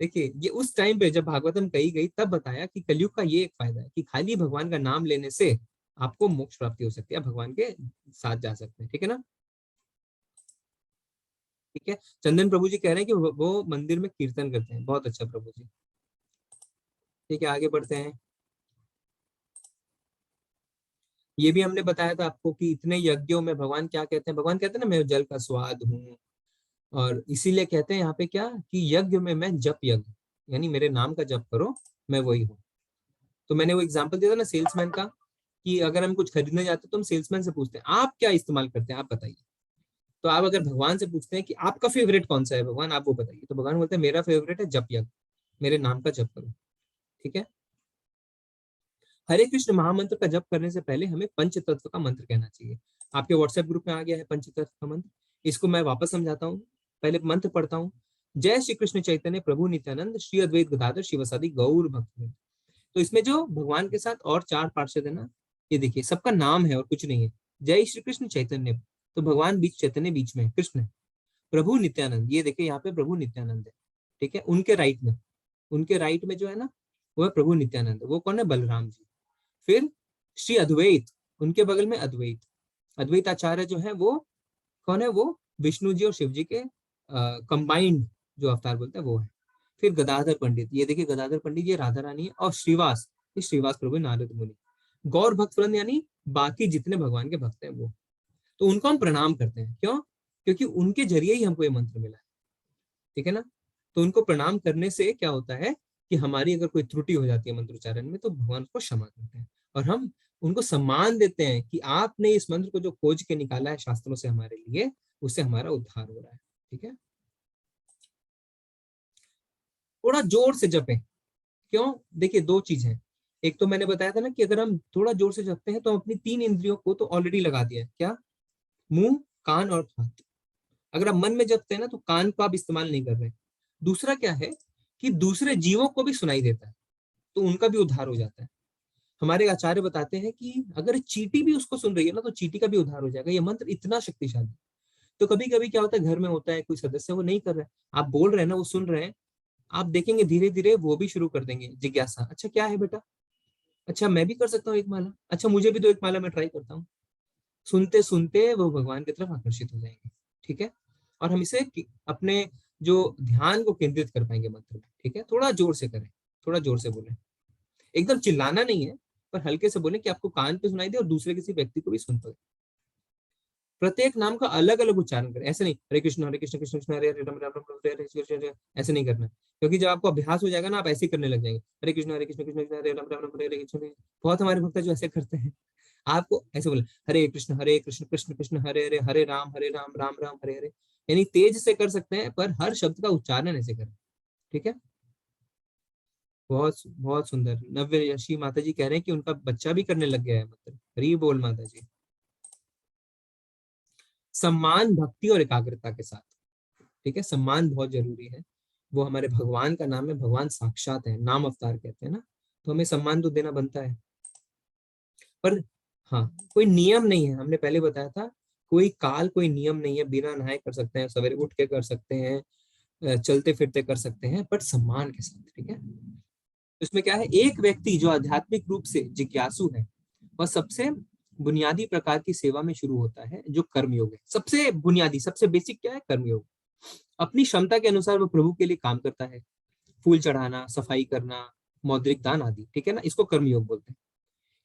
देखिए ये उस टाइम पे जब भागवतम कही गई तब बताया कि कलयुग का ये एक फायदा है कि खाली भगवान का नाम लेने से आपको मोक्ष प्राप्ति हो सकती है, भगवान के साथ जा सकते हैं। ठीक है ना? ठीक है, चंदन प्रभु जी कह रहे हैं कि वो मंदिर में कीर्तन करते हैं, बहुत अच्छा प्रभु जी। ठीक है, आगे बढ़ते हैं। ये भी हमने बताया था आपको कि इतने यज्ञों में भगवान क्या कहते हैं, भगवान कहते हैं ना मैं जल का स्वाद हूँ, और इसीलिए कहते हैं यहाँ पे क्या कि यज्ञ में मैं जप यज्ञ, यानी मेरे नाम का जप करो, मैं वही हूँ। तो मैंने वो एग्जांपल दिया था ना सेल्समैन का, कि अगर हम कुछ खरीदने जाते हैं तो हम सेल्समैन से पूछते हैं आप क्या इस्तेमाल करते हैं, आप बताइए। तो आप अगर भगवान से पूछते हैं कि आपका फेवरेट कौन सा है भगवान, आप वो बताइए, तो भगवान बोलते हैं मेरा फेवरेट है जप यज्ञ, मेरे नाम का जप करो। ठीक है, हरे कृष्ण महामंत्र का जप करने से पहले हमें पंच तत्व का मंत्र कहना चाहिए। आपके व्हाट्सएप ग्रुप में आ गया है पंचतत्व का मंत्र। इसको मैं वापस समझाता हूँ, पहले मंत्र पढ़ता हूँ। जय श्री कृष्ण चैतन्य प्रभु नित्यानंद श्री अद्वैत गदाधर शिवसादि गौर भक्त। तो इसमें जो भगवान के साथ और 4 पार्षद है ना, ये देखिए सबका नाम है और कुछ नहीं है। जय श्री कृष्ण चैतन्य, तो भगवान बीच, चैतन्य बीच में, कृष्ण है। प्रभु नित्यानंद, ये देखिए यहाँ पे प्रभु नित्यानंद है, ठीक है। उनके राइट में जो है ना, वो है प्रभु नित्यानंद। वो कौन है? बलराम जी। फिर श्री अद्वैत, उनके बगल में अद्वैत, अद्वैत आचार्य जो है वो कौन है? वो विष्णु जी और शिव जी के कंबाइंड जो अवतार बोलते हैं वो है। फिर गदाधर पंडित, ये देखिए गदाधर पंडित, ये राधा रानी है। और श्रीवास, ये श्रीवास प्रभु नारद मुनि। गौर भक्त वृंद यानी बाकी जितने भगवान के भक्त हैं वो, तो उनको हम प्रणाम करते हैं। क्यों? क्योंकि उनके जरिए ही हमको ये मंत्र मिला है, ठीक है ना। तो उनको प्रणाम करने से क्या होता है कि हमारी अगर कोई त्रुटि हो जाती है मंत्रोच्चारण में, तो भगवान को क्षमा करते हैं और हम उनको सम्मान देते हैं कि आपने इस मंत्र को जो खोज के निकाला है शास्त्रों से हमारे लिए, उससे हमारा उद्धार हो रहा है, ठीक है। थोड़ा जोर से जपें। क्यों? देखिए 2 चीज है। एक तो मैंने बताया था ना कि अगर हम थोड़ा जोर से जपते हैं तो हम अपनी 3 इंद्रियों को तो ऑलरेडी लगा दिया है। क्या? मुंह, कान और हाथ। अगर आप मन में जपते हैं ना, तो कान को आप इस्तेमाल नहीं कर रहे। दूसरा क्या है कि दूसरे जीवों को भी सुनाई देता है, तो उनका भी उद्धार हो जाता है। हमारे आचार्य बताते हैं कि अगर चींटी भी उसको सुन रही है ना, तो चींटी का भी उद्धार हो जाएगा। ये मंत्र इतना शक्तिशाली। तो कभी कभी क्या होता है, घर में होता है कोई सदस्य वो नहीं कर रहा है, आप बोल रहे हैं ना, वो सुन रहे हैं, आप देखेंगे धीरे धीरे वो भी शुरू कर देंगे जिज्ञासा। अच्छा क्या है बेटा? अच्छा मैं भी कर सकता हूँ 1 माला, अच्छा मुझे भी दो 1 माला, मैं ट्राई करता हूँ। सुनते सुनते वो भगवान की तरफ आकर्षित हो जाएंगे, ठीक है। और हम इसे अपने जो ध्यान को केंद्रित कर पाएंगे मंत्र में, ठीक है। थोड़ा जोर से करें, थोड़ा जोर से बोलें, एकदम चिल्लाना नहीं है, पर हल्के से बोलें कि आपको कान पे सुनाई दे और दूसरे किसी व्यक्ति को भी सुन पाए। प्रत्येक नाम का अलग अलग उच्चारण करें, ऐसे नहीं हरे कृष्ण कृष्ण कृष्ण हरे हरे राम राम राम हरे हरे हरे, ऐसे नहीं करना। क्योंकि जब आपको अभ्यास हो जाएगा ना, आप ऐसे ही करने लग जाएंगे, हरे कृष्ण कृष्ण कृष्ण हरे राम राम राम हरे हरे कृष्ण। बहुत हमारे भक्त जो ऐसे करते हैं। आपको ऐसे बोले हरे कृष्ण कृष्ण कृष्ण हरे हरे हरे राम राम राम हरे हरे, यानी तेज से कर सकते हैं, पर हर शब्द का उच्चारण ऐसे करें, ठीक है। बहुत बहुत सुंदर। नव्य यशी माता जी कह रहे हैं कि उनका बच्चा भी करने लग गया है, मतलब हरी बोल माता जी। सम्मान, भक्ति और एकाग्रता के साथ, ठीक है। सम्मान बहुत जरूरी है। वो हमारे भगवान का नाम है, भगवान साक्षात है, नाम अवतार कहते हैं ना, तो हमें सम्मान तो देना बनता है। पर हाँ, कोई नियम नहीं है, हमने पहले बताया था, कोई काल, कोई नियम नहीं है। बिना नहाए कर सकते हैं, सवेरे उठ के कर सकते हैं, चलते फिरते कर सकते हैं, पर सम्मान के साथ, ठीक है। इसमें क्या है, एक व्यक्ति जो आध्यात्मिक रूप से जिज्ञासु है, वह सबसे बुनियादी प्रकार की सेवा में शुरू होता है, जो कर्मयोग है। सबसे बुनियादी, सबसे बेसिक क्या है? कर्मयोग। अपनी क्षमता के अनुसार वो प्रभु के लिए काम करता है, फूल चढ़ाना, सफाई करना, मौद्रिक दान आदि, ठीक है ना, इसको कर्मयोग बोलते हैं।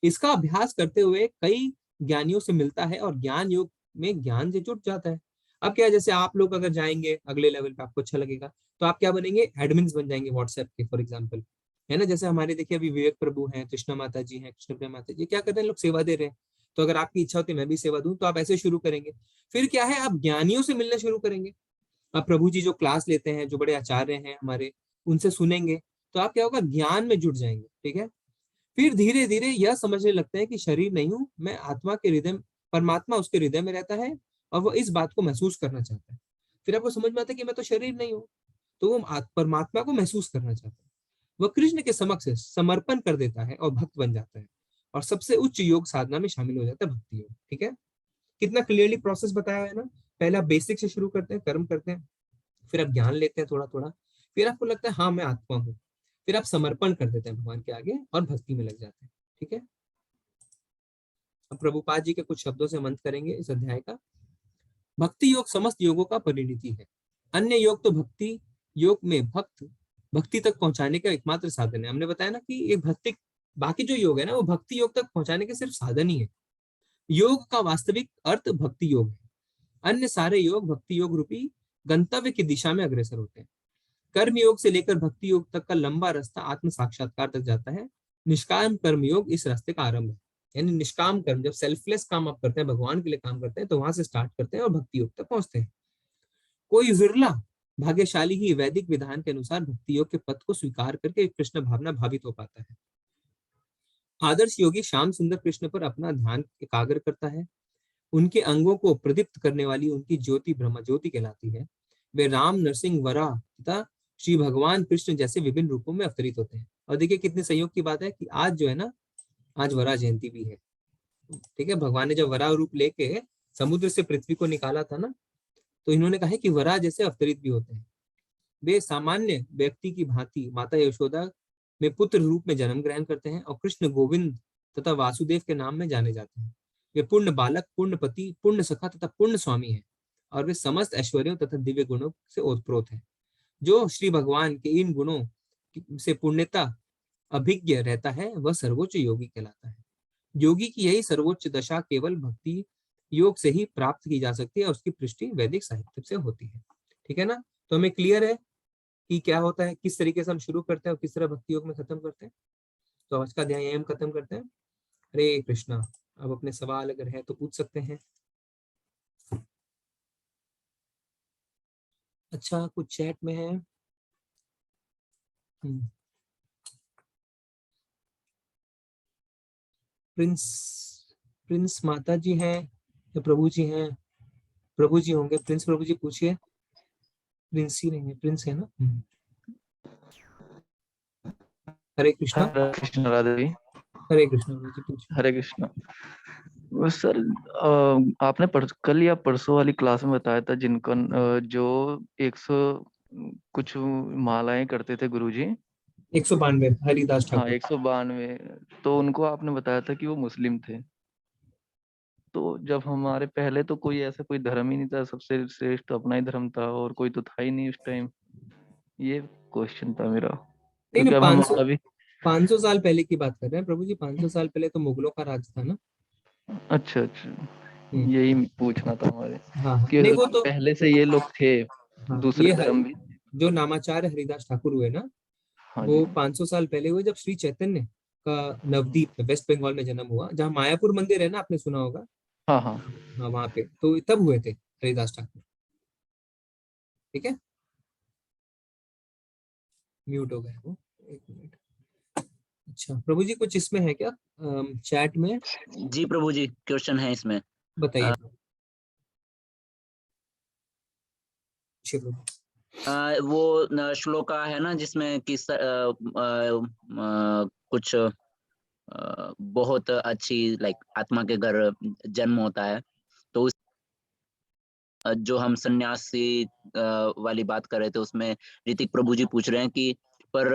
इसका अभ्यास करते हुए कई ज्ञानियों से मिलता है और ज्ञान योग में ज्ञान से जुट जाता है। अब क्या है, जैसे आप लोग अगर जाएंगे अगले लेवल पे, आपको अच्छा लगेगा, तो आप क्या बनेंगे? एडमिन्स बन जाएंगे व्हाट्सएप के, फॉर एग्जाम्पल, है ना। जैसे हमारे देखिए अभी विवेक प्रभु हैं, कृष्णा माता जी हैं, कृष्ण प्रिया माता जी, क्या करते हैं लोग? सेवा दे रहे हैं। तो अगर आपकी इच्छा होती है मैं भी सेवा दूं, तो आप ऐसे शुरू करेंगे। फिर क्या है, आप ज्ञानियों से मिलना शुरू करेंगे। अब प्रभु जी जो क्लास लेते हैं, जो बड़े आचार्य हैं हमारे, उनसे सुनेंगे, तो आप क्या होगा, ज्ञान में जुट जाएंगे, ठीक है। फिर धीरे धीरे यह समझने लगते हैं कि शरीर नहीं हूं मैं, आत्मा के हृदय, परमात्मा उसके हृदय में रहता है और वो इस बात को महसूस करना चाहता है। फिर आपको समझ में आता है कि मैं तो शरीर नहीं हूँ, तो वो परमात्मा को महसूस करना चाहता है। वह कृष्ण के समक्ष समर्पण कर देता है और भक्त बन जाता है, और सबसे उच्च योग साधना में शामिल हो जाता है, भक्ति योग, ठीक है। कितना क्लियरली प्रोसेस बताया है ना। पहला बेसिक से शुरू करते हैं, कर्म करते हैं, फिर आप ज्ञान लेते हैं थोड़ा थोड़ा, फिर आपको लगता है हाँ मैं आत्मा हूँ, फिर आप समर्पण कर देते हैं भगवान के आगे और भक्ति में लग जाते हैं, ठीक है। अब प्रभुपाद जी के कुछ शब्दों से मंत्र करेंगे इस अध्याय का। भक्ति योग समस्त योगों का परिणति है। अन्य योग तो भक्ति योग में भक्ति तक पहुंचाने का एकमात्र साधन है। हमने बताया ना कि एक भक्ति, बाकी जो योग है ना, वो भक्ति योग तक पहुंचाने के सिर्फ साधन ही है। योग का वास्तविक अर्थ भक्ति योग है। अन्य सारे योग भक्ति योग रूपी गंतव्य की दिशा में अग्रसर होते हैं। कर्म योग से लेकर भक्ति योग तक का लंबा रास्ता आत्म साक्षात्कार तक जाता है। निष्काम कर्म योग इस रास्ते का आरंभ है। यानी निष्काम कर्म, जब सेल्फलेस काम आप करते हैं, भगवान के लिए काम करते हैं, तो वहां से स्टार्ट करते हैं और भक्ति योग तक पहुंचते हैं। कोई विरला भाग्यशाली ही वैदिक विधान के अनुसार भक्ति योग के पथ को स्वीकार करके कृष्ण भावना भावित हो पाता है। आदर्श योगी श्याम सुंदर कृष्ण पर अपना ध्यान एकाग्र करता है। उनके अंगों को प्रदीप्त करने वाली उनकी ज्योति ब्रह्म ज्योति कहलाती है। वे राम, नरसिंह, वराह तथा श्री भगवान कृष्ण जैसे विभिन्न रूपों में अवतरित होते हैं। और देखिए कितने संयोग की बात है कि आज जो है ना, आज वराह जयंती भी है। ठीक है, भगवान ने जब वराह रूप लेके समुद्र से पृथ्वी को निकाला था ना, तो इन्होंने कहा है कि वराह जैसे अवतरित भी होते हैं। वे सामान्य व्यक्ति की भांति माता यशोदा में पुत्र रूप में जन्म ग्रहण करते हैं और कृष्ण, गोविंद तथा वासुदेव के नाम में जाने जाते हैं। वे पूर्ण बालक, पूर्ण पति, पूर्ण सखा तथा पूर्ण स्वामी हैं और वे समस्त ऐश्वर्यों तथा दिव्य गुणों से ओतप्रोत हैं। जो श्री भगवान के इन गुणों से पूर्णता अभिज्ञ रहता है वह सर्वोच्च योगी कहलाता है। योगी की यही सर्वोच्च दशा केवल भक्ति योग से ही प्राप्त की जा सकती है और उसकी पुष्टि वैदिक साहित्य से होती है। ठीक है ना, तो हमें क्लियर है कि क्या होता है, किस तरीके से हम शुरू करते हैं और किस तरह भक्ति योग में खत्म करते हैं। तो आज का अध्याय यही हम खत्म करते हैं। हरे कृष्णा। अब अपने सवाल अगर है तो पूछ सकते हैं। अच्छा, कुछ चैट में है। प्रिंस प्रिंस माता जी हैं या प्रभु जी हैं? प्रभु जी होंगे। प्रिंस प्रभु जी पूछिए। प्रिंस ही नहीं है, प्रिंस है ना। हरे कृष्णा। हरे कृष्ण राधे जी। हरे कृष्णा प्रभु जी पूछिए। हरे कृष्ण। सर, आपने कल या परसों वाली क्लास में बताया था जिनको जो 100 कुछ मालाएं करते थे गुरुजी। 192 हरिदास हाँ, ठाकुर। 192। तो उनको आपने बताया था कि वो मुस्लिम थे। तो जब हमारे पहले तो कोई ऐसा कोई धर्म ही नहीं था, सबसे श्रेष्ठ तो अपना ही धर्म था और कोई तो था ही नहीं उस टाइम। ये क्वेश्चन था मेरा, नहीं क्योंकि नहीं, अब हम अभी 500 साल पहले की बात कर रहे हैं प्रभु जी। 500 साल पहले तो मुगलों का राज था ना। अच्छा अच्छा, हम्म, यही पूछना था हमारे हाँ हाँ, कि नहीं वो तो, पहले से ये लोग थे, हाँ दूसरे धर्म भी। जो नामाचार्य हरिदास ठाकुर हुए ना, हाँ जी। वो 500 साल पहले हुए जब श्री चैतन्य का नवदीप में वेस्ट बंगाल में जन्म हुआ, जहाँ मायापुर मंदिर है ना, आपने सुना होगा। हाँ हाँ। हाँ, वहां पे तो तब हुए थे हरिदास ठाकुर। ठीक है, म्यूट हो गया वो, एक मिनट। अच्छा प्रभु जी, कुछ इसमें है क्या चैट में? जी प्रभु जी, क्वेश्चन है इसमें। बताइए प्रभु। वो श्लोका है ना जिसमें कि कुछ बहुत अच्छी लाइक आत्मा के घर जन्म होता है। तो उस जो हम सन्यासी वाली बात कर रहे थे उसमें ऋतिक प्रभु जी पूछ रहे हैं कि पर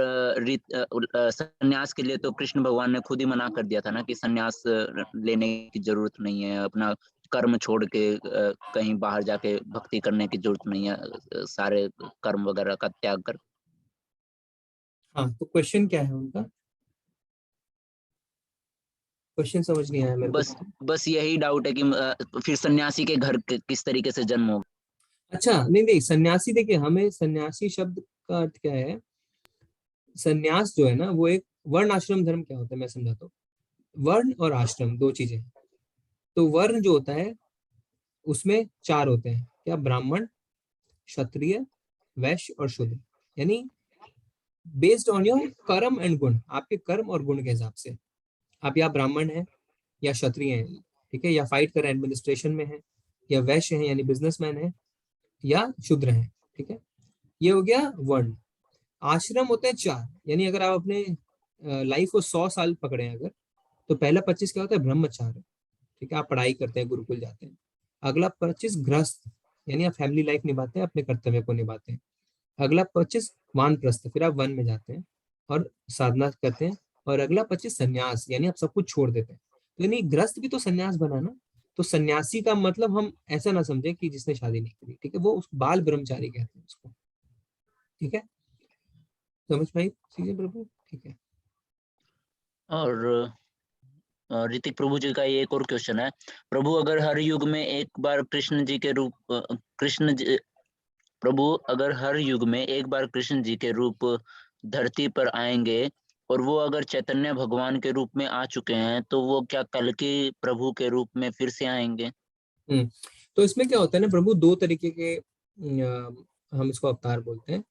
सन्यास के लिए तो कृष्ण भगवान ने खुद ही मना कर दिया था ना कि सन्यास लेने की जरूरत नहीं है, अपना कर्म छोड़ के कहीं बाहर जाके भक्ति करने की जरूरत नहीं है, सारे कर्म वगैरह का त्याग कर। हाँ, तो क्वेश्चन क्या है उनका? क्वेश्चन समझ नहीं आया मेरे बस को। बस यही डाउट है कि फिर सन्यासी के घर किस तरीके से जन्म होगा। अच्छा, नहीं नहीं, सन्यासी देखिए, हमें सन्यासी शब्द का अर्थ क्या है। सन्यास जो है ना, वो एक वर्ण आश्रम धर्म क्या होता है मैं समझाता हूँ। वर्ण और आश्रम दो चीजें हैं। तो वर्ण जो होता है उसमें चार होते हैं, क्या? ब्राह्मण, क्षत्रिय, वैश्य और शूद्र। यानी बेस्ड ऑन योर कर्म एंड गुण, आपके कर्म और गुण के हिसाब से आप या ब्राह्मण हैं या क्षत्रिय हैं, ठीक है, या फाइट कर एडमिनिस्ट्रेशन में है, या वैश्य हैं यानी बिजनेसमैन है, या शूद्र हैं। ठीक है, ये हो गया वर्ण। आश्रम होते हैं चार, यानी अगर आप अपने लाइफ को 100 साल पकड़े अगर, तो पहला 25 क्या होता है? ब्रह्मचार्य। ठीक है, आप पढ़ाई करते हैं, गुरुकुल जाते हैं। अगला 25 गृहस्थ, यानी आप फैमिली लाइफ निभाते हैं, अपने कर्तव्य को निभाते हैं। अगला 25 वानप्रस्थ, फिर आप वन में जाते हैं और साधना करते हैं। और अगला 25 संन्यास, यानी आप सब कुछ छोड़ देते हैं। तो यानी गृहस्थ भी तो संन्यास बना ना। तो सन्यासी का मतलब हम ऐसा ना समझे कि जिसने शादी नहीं करी, ठीक है, वो उस बाल ब्रह्मचारी कहते हैं उसको। ठीक है, समझ पाई चीजें प्रभु? ठीक है। और ऋतिक प्रभु जी का ये एक और क्वेश्चन है। प्रभु अगर हर युग में एक बार कृष्ण जी के रूप प्रभु अगर हर युग में एक बार कृष्ण जी के रूप धरती पर आएंगे और वो अगर चैतन्य भगवान के रूप में आ चुके हैं तो वो क्या कल के प्रभु के रूप में फिर से आएंगे? तो इसमें क्या होता है ना प्रभु, दो तरीके के हम इसको अवतार बोलते हैं।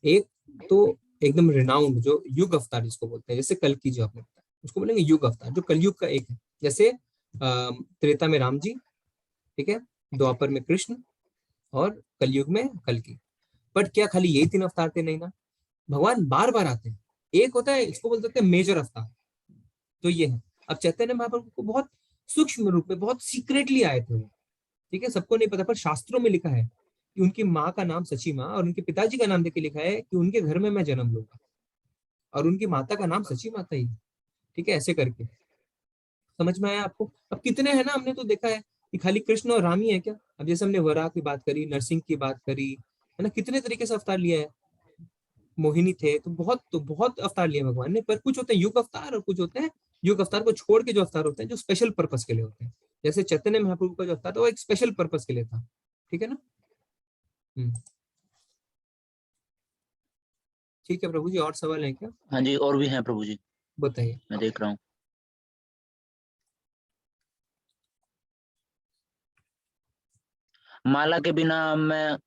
एक तो एकदम रिनाउंड जो युग अवतार जिसको बोलते हैं, जैसे कल की जो आपने बताया उसको बोलेंगे युग अवतार, जो कलयुग का एक है। जैसे त्रेता में राम जी, ठीक है, द्वापर में कृष्ण और कलयुग में कल्कि। बट क्या खाली यही 3 अवतार थे? नहीं ना, भगवान बार बार आते हैं। एक होता है, इसको बोल सकते हैं मेजर अवतार, तो ये है। अब चैतन्य महाप्रभु को बहुत सूक्ष्म रूप में, बहुत सीक्रेटली आए थे वो, ठीक है, सबको नहीं पता, पर शास्त्रों में लिखा है कि उनकी माँ का नाम सची माँ और उनके पिताजी का नाम देके लिखा है कि उनके घर में मैं जन्म लूंगा, और उनकी माता का नाम सची माता ही, ठीक है, ऐसे करके। समझ में आया आपको? अब कितने हैं ना, हमने तो देखा है कि खाली कृष्ण और राम ही है क्या? अब जैसे हमने वराह की बात करी, नरसिंह की बात करी, है ना, कितने तरीके से अवतार लिया है, मोहिनी थे, तो बहुत अवतार लिए भगवान ने। पर कुछ होते हैं युग अवतार और कुछ होते हैं युग अवतार को छोड़ के जो अवतार होते हैं जो स्पेशल पर्पस के लिए होते हैं। जैसे चैतन्य महाप्रभु का जो अवतार था वो एक स्पेशल पर्पस के लिए था, ठीक है ना। हम्म, ठीक है प्रभु जी, और सवाल है क्या? हाँ जी, और भी हैं प्रभु जी, बताइए। मैं देख रहा हूँ। माला के बिना मैं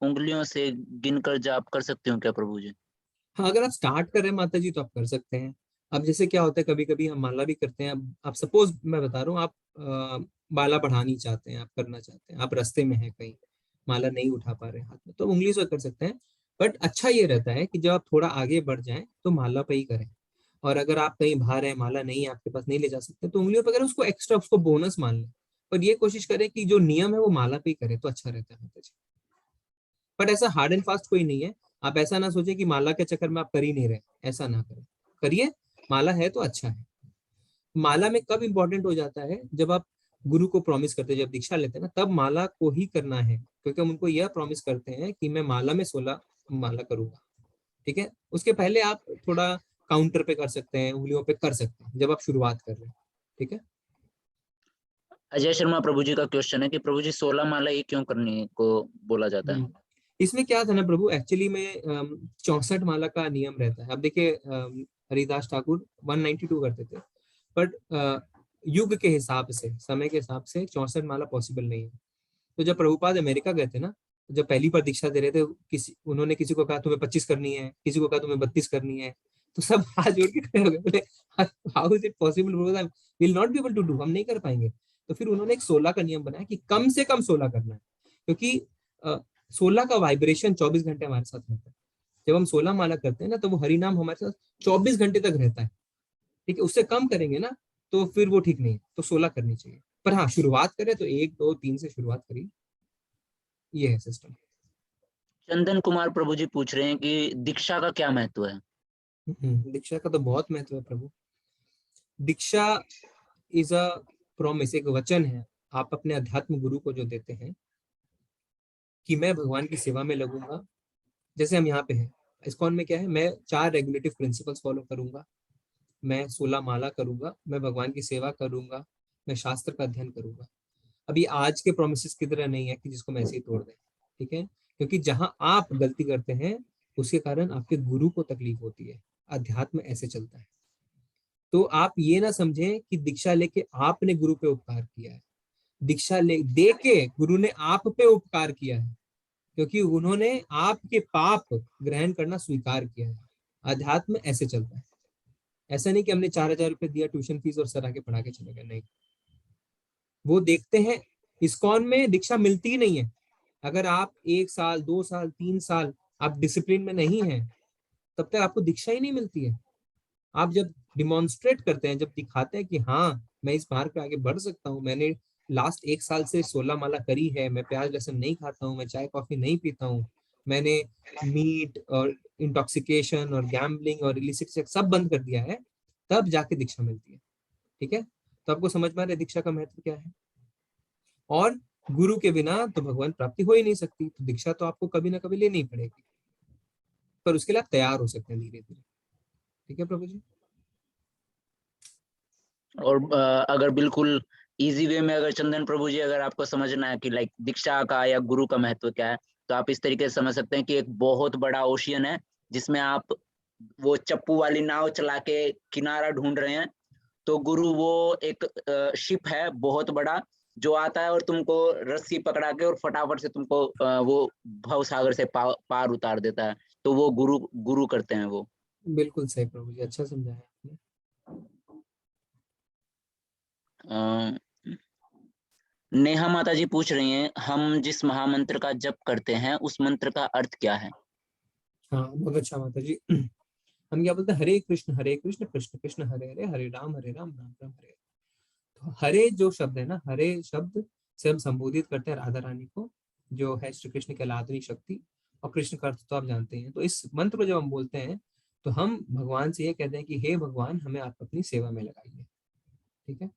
उंगलियों से गिनकर जाप कर सकती हूँ क्या प्रभु जी? हाँ, अगर आप स्टार्ट कर रहे हैं माता जी तो आप कर सकते हैं। अब जैसे क्या होता है, कभी कभी हम माला भी करते हैं। अब आप सपोज मैं बता रहा हूँ, आप माला बढ़ानी चाहते हैं, आप करना चाहते हैं, आप रास्ते में हैं कहीं, माला नहीं उठा पा रहे हैं हाथ में, तो उंगली से कर सकते हैं। बट अच्छा ये रहता है कि जब आप थोड़ा आगे बढ़ जाएं तो माला पे ही करें। और अगर आप कहीं बाहर है, माला नहीं है आपके पास, नहीं ले जा सकते, तो उंगलियों पे करें, उसको एक्स्ट्रा, उसको बोनस मान लें। पर ये कोशिश करें कि जो नियम है वो माला पे ही करें तो अच्छा रहता है माता जी। बट ऐसा हार्ड एंड फास्ट कोई नहीं है। आप ऐसा ना सोचें कि माला के चक्कर में आप कर ही नहीं रहे, ऐसा ना करें, करिए। माला है तो अच्छा है। माला में कब इंपॉर्टेंट हो जाता है, जब आप गुरु को प्रॉमिस करते हैं, जब दीक्षा लेते हैं ना, तब माला को ही करना है, क्योंकि हम उनको यह प्रॉमिस करते हैं कि मैं माला में 16 माला करूंगा, ठीक है। उसके पहले आप थोड़ा काउंटर पे कर सकते हैं, उंगलियों पे कर सकते हैं, जब आप शुरुआत कर रहे हैं, ठीक है। अजय शर्मा प्रभु जी का क्वेश्चन है कि प्रभु जी 16 माला ये क्यों करने को बोला जाता है? इसमें क्या था ना प्रभु, एक्चुअली में 64 माला का नियम रहता है। अब देखिए, हरिदास ठाकुर 192 करते थे, बट युग के हिसाब से, समय के हिसाब से 64 माला पॉसिबल नहीं है। तो जब प्रभुपाद अमेरिका गए थे ना, जब पहली बार दीक्षा दे रहे थे, उन्होंने किसी को कहा तुम्हें 25 करनी है, किसी को कहा तुम्हें 32 करनी है, तो सब हाथ जोड़ के खड़े हो गए, बोले how is it possible, will not be able to do, हम नहीं कर पाएंगे। तो फिर उन्होंने एक 16 का नियम बनाया कि कम से कम 16 करना है, क्योंकि 16 का वाइब्रेशन 24 घंटे हमारे साथ रहता है। जब हम 16 माला करते हैं ना, तो वो हरिनाम हमारे साथ 24 घंटे तक रहता है, ठीक है। उससे कम करेंगे ना तो फिर वो ठीक नहीं है, तो 16 करनी चाहिए। पर हाँ, शुरुआत करें तो 1 2 3 से शुरुआत करिए, ये है सिस्टम। चंदन कुमार प्रभु जी पूछ रहे हैं कि दीक्षा का क्या महत्व है? दीक्षा का तो बहुत महत्व है प्रभु। दीक्षा इज अ प्रॉमिस, एक वचन है आप अपने अध्यात्म गुरु को जो देते हैं कि मैं भगवान की सेवा में लगूंगा। जैसे हम यहाँ पे हैं, इस्कॉन में क्या है, मैं 4 रेगुलेटिव प्रिंसिपल्स फॉलो करूंगा, मैं 16 माला करूंगा, मैं भगवान की सेवा करूंगा, मैं शास्त्र का अध्ययन करूंगा। अभी आज के प्रोमिस की तरह नहीं है कि जिसको मैं ऐसे ही तोड़ दें, ठीक है। क्योंकि जहां आप गलती करते हैं उसके कारण आपके गुरु को तकलीफ होती है। अध्यात्म ऐसे चलता है। तो आप ये ना समझें कि दीक्षा लेके आपने गुरु पे उपकार किया है। दीक्षा ले दे के गुरु ने आप पे उपकार किया है, क्योंकि उन्होंने आपके पाप ग्रहण करना स्वीकार किया है। अध्यात्म ऐसे चलता है। ऐसा नहीं कि हमने 4,000 रुपए दिया ट्यूशन फीस और सर आके पढ़ा के चले गए, नहीं। वो देखते हैं, इस्कॉन में दीक्षा मिलती ही नहीं है अगर आप 1 साल 2 साल 3 साल आप डिसिप्लिन में नहीं है, तब तक आपको दीक्षा ही नहीं मिलती है। आप जब डिमॉन्स्ट्रेट करते हैं, जब दिखाते हैं कि हाँ मैं इस मार्ग पे आगे बढ़ सकता हूँ, मैंने लास्ट 1 साल से 16 माला करी है, मैं प्याज लहसुन नहीं खाता हूँ, मैं चाय कॉफी नहीं पीता हूँ, मैंने मीट और इंटॉक्सिकेशन और गैम्बलिंग और इलिसिट सेक्स सब बंद कर दिया है, तब जाके दीक्षा मिलती है, ठीक है। तो आपको समझ में आ रहा है दीक्षा का महत्व क्या है। और गुरु के बिना तो भगवान प्राप्ति हो ही नहीं सकती, तो दीक्षा तो आपको कभी ना कभी लेनी ही पड़ेगी, पर उसके लिए आप तैयार हो सकते हैं धीरे धीरे, ठीक है प्रभु जी। और अगर बिल्कुल इजी वे में अगर चंदन प्रभु जी अगर आपको समझना है कि लाइक दीक्षा का या गुरु का महत्व क्या है, तो आप इस तरीके से समझ सकते हैं कि एक बहुत बड़ा ओशियन है जिसमें आप वो चप्पू वाली नाव चला के किनारा ढूंढ रहे हैं, तो गुरु वो एक शिप है बहुत बड़ा जो आता है और तुमको रस्सी पकड़ा के और फटाफट से तुमको वो भव सागर से पार उतार देता है। तो वो गुरु गुरु करते हैं वो। बिल्कुल सही प्रभु जी, अच्छा समझाया आपने। नेहा माता जी पूछ रही हैं, हम जिस महामंत्र का जप करते हैं उस मंत्र का अर्थ क्या है? हाँ बहुत अच्छा माता जी। हम क्या बोलते हैं, हरे कृष्ण कृष्ण कृष्ण हरे हरे, हरे राम राम राम हरे। तो हरे जो शब्द है ना, हरे शब्द से हम संबोधित करते हैं राधा रानी को, जो है श्री कृष्ण की लादनी शक्ति, और कृष्ण का अर्थ तो आप जानते हैं। तो इस मंत्र को जब हम बोलते हैं तो हम भगवान से ये कहते हैं कि हे भगवान, हमें आप अपनी सेवा में लगाइए। ठीक है।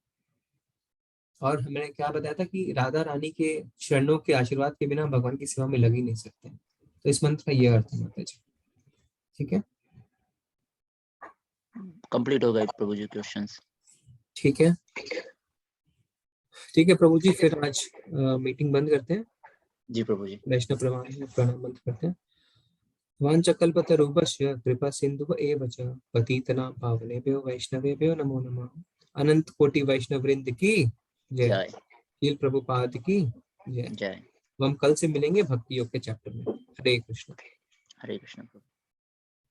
और हमने क्या बताया था कि राधा रानी के चरणों के आशीर्वाद के बिना भगवान की सेवा में लग ही नहीं सकते। तो इस मंत्र का ये अर्थ है माता जी। ठीक है। कंप्लीट हो गए प्रभु जी क्वेश्चंस। ठीक है, ठीक है प्रभु जी, फिर आज मीटिंग बंद करते हैं। जी प्रभु जी। वैष्णव प्रणाम बंद करते हैं। वाञ्छकल्पतरुभ्यश्च कृपा सिन्धुः एव च पतितनां पावनेभ्यो वैष्णवेभ्यो नमो नमः। अनंत कोटि वैष्णव वृंद की जय। जय शील प्रभुपाद की जय। जय। हम कल से मिलेंगे भक्ति योग के चैप्टर में। हरे कृष्ण। हरे कृष्ण प्रभु।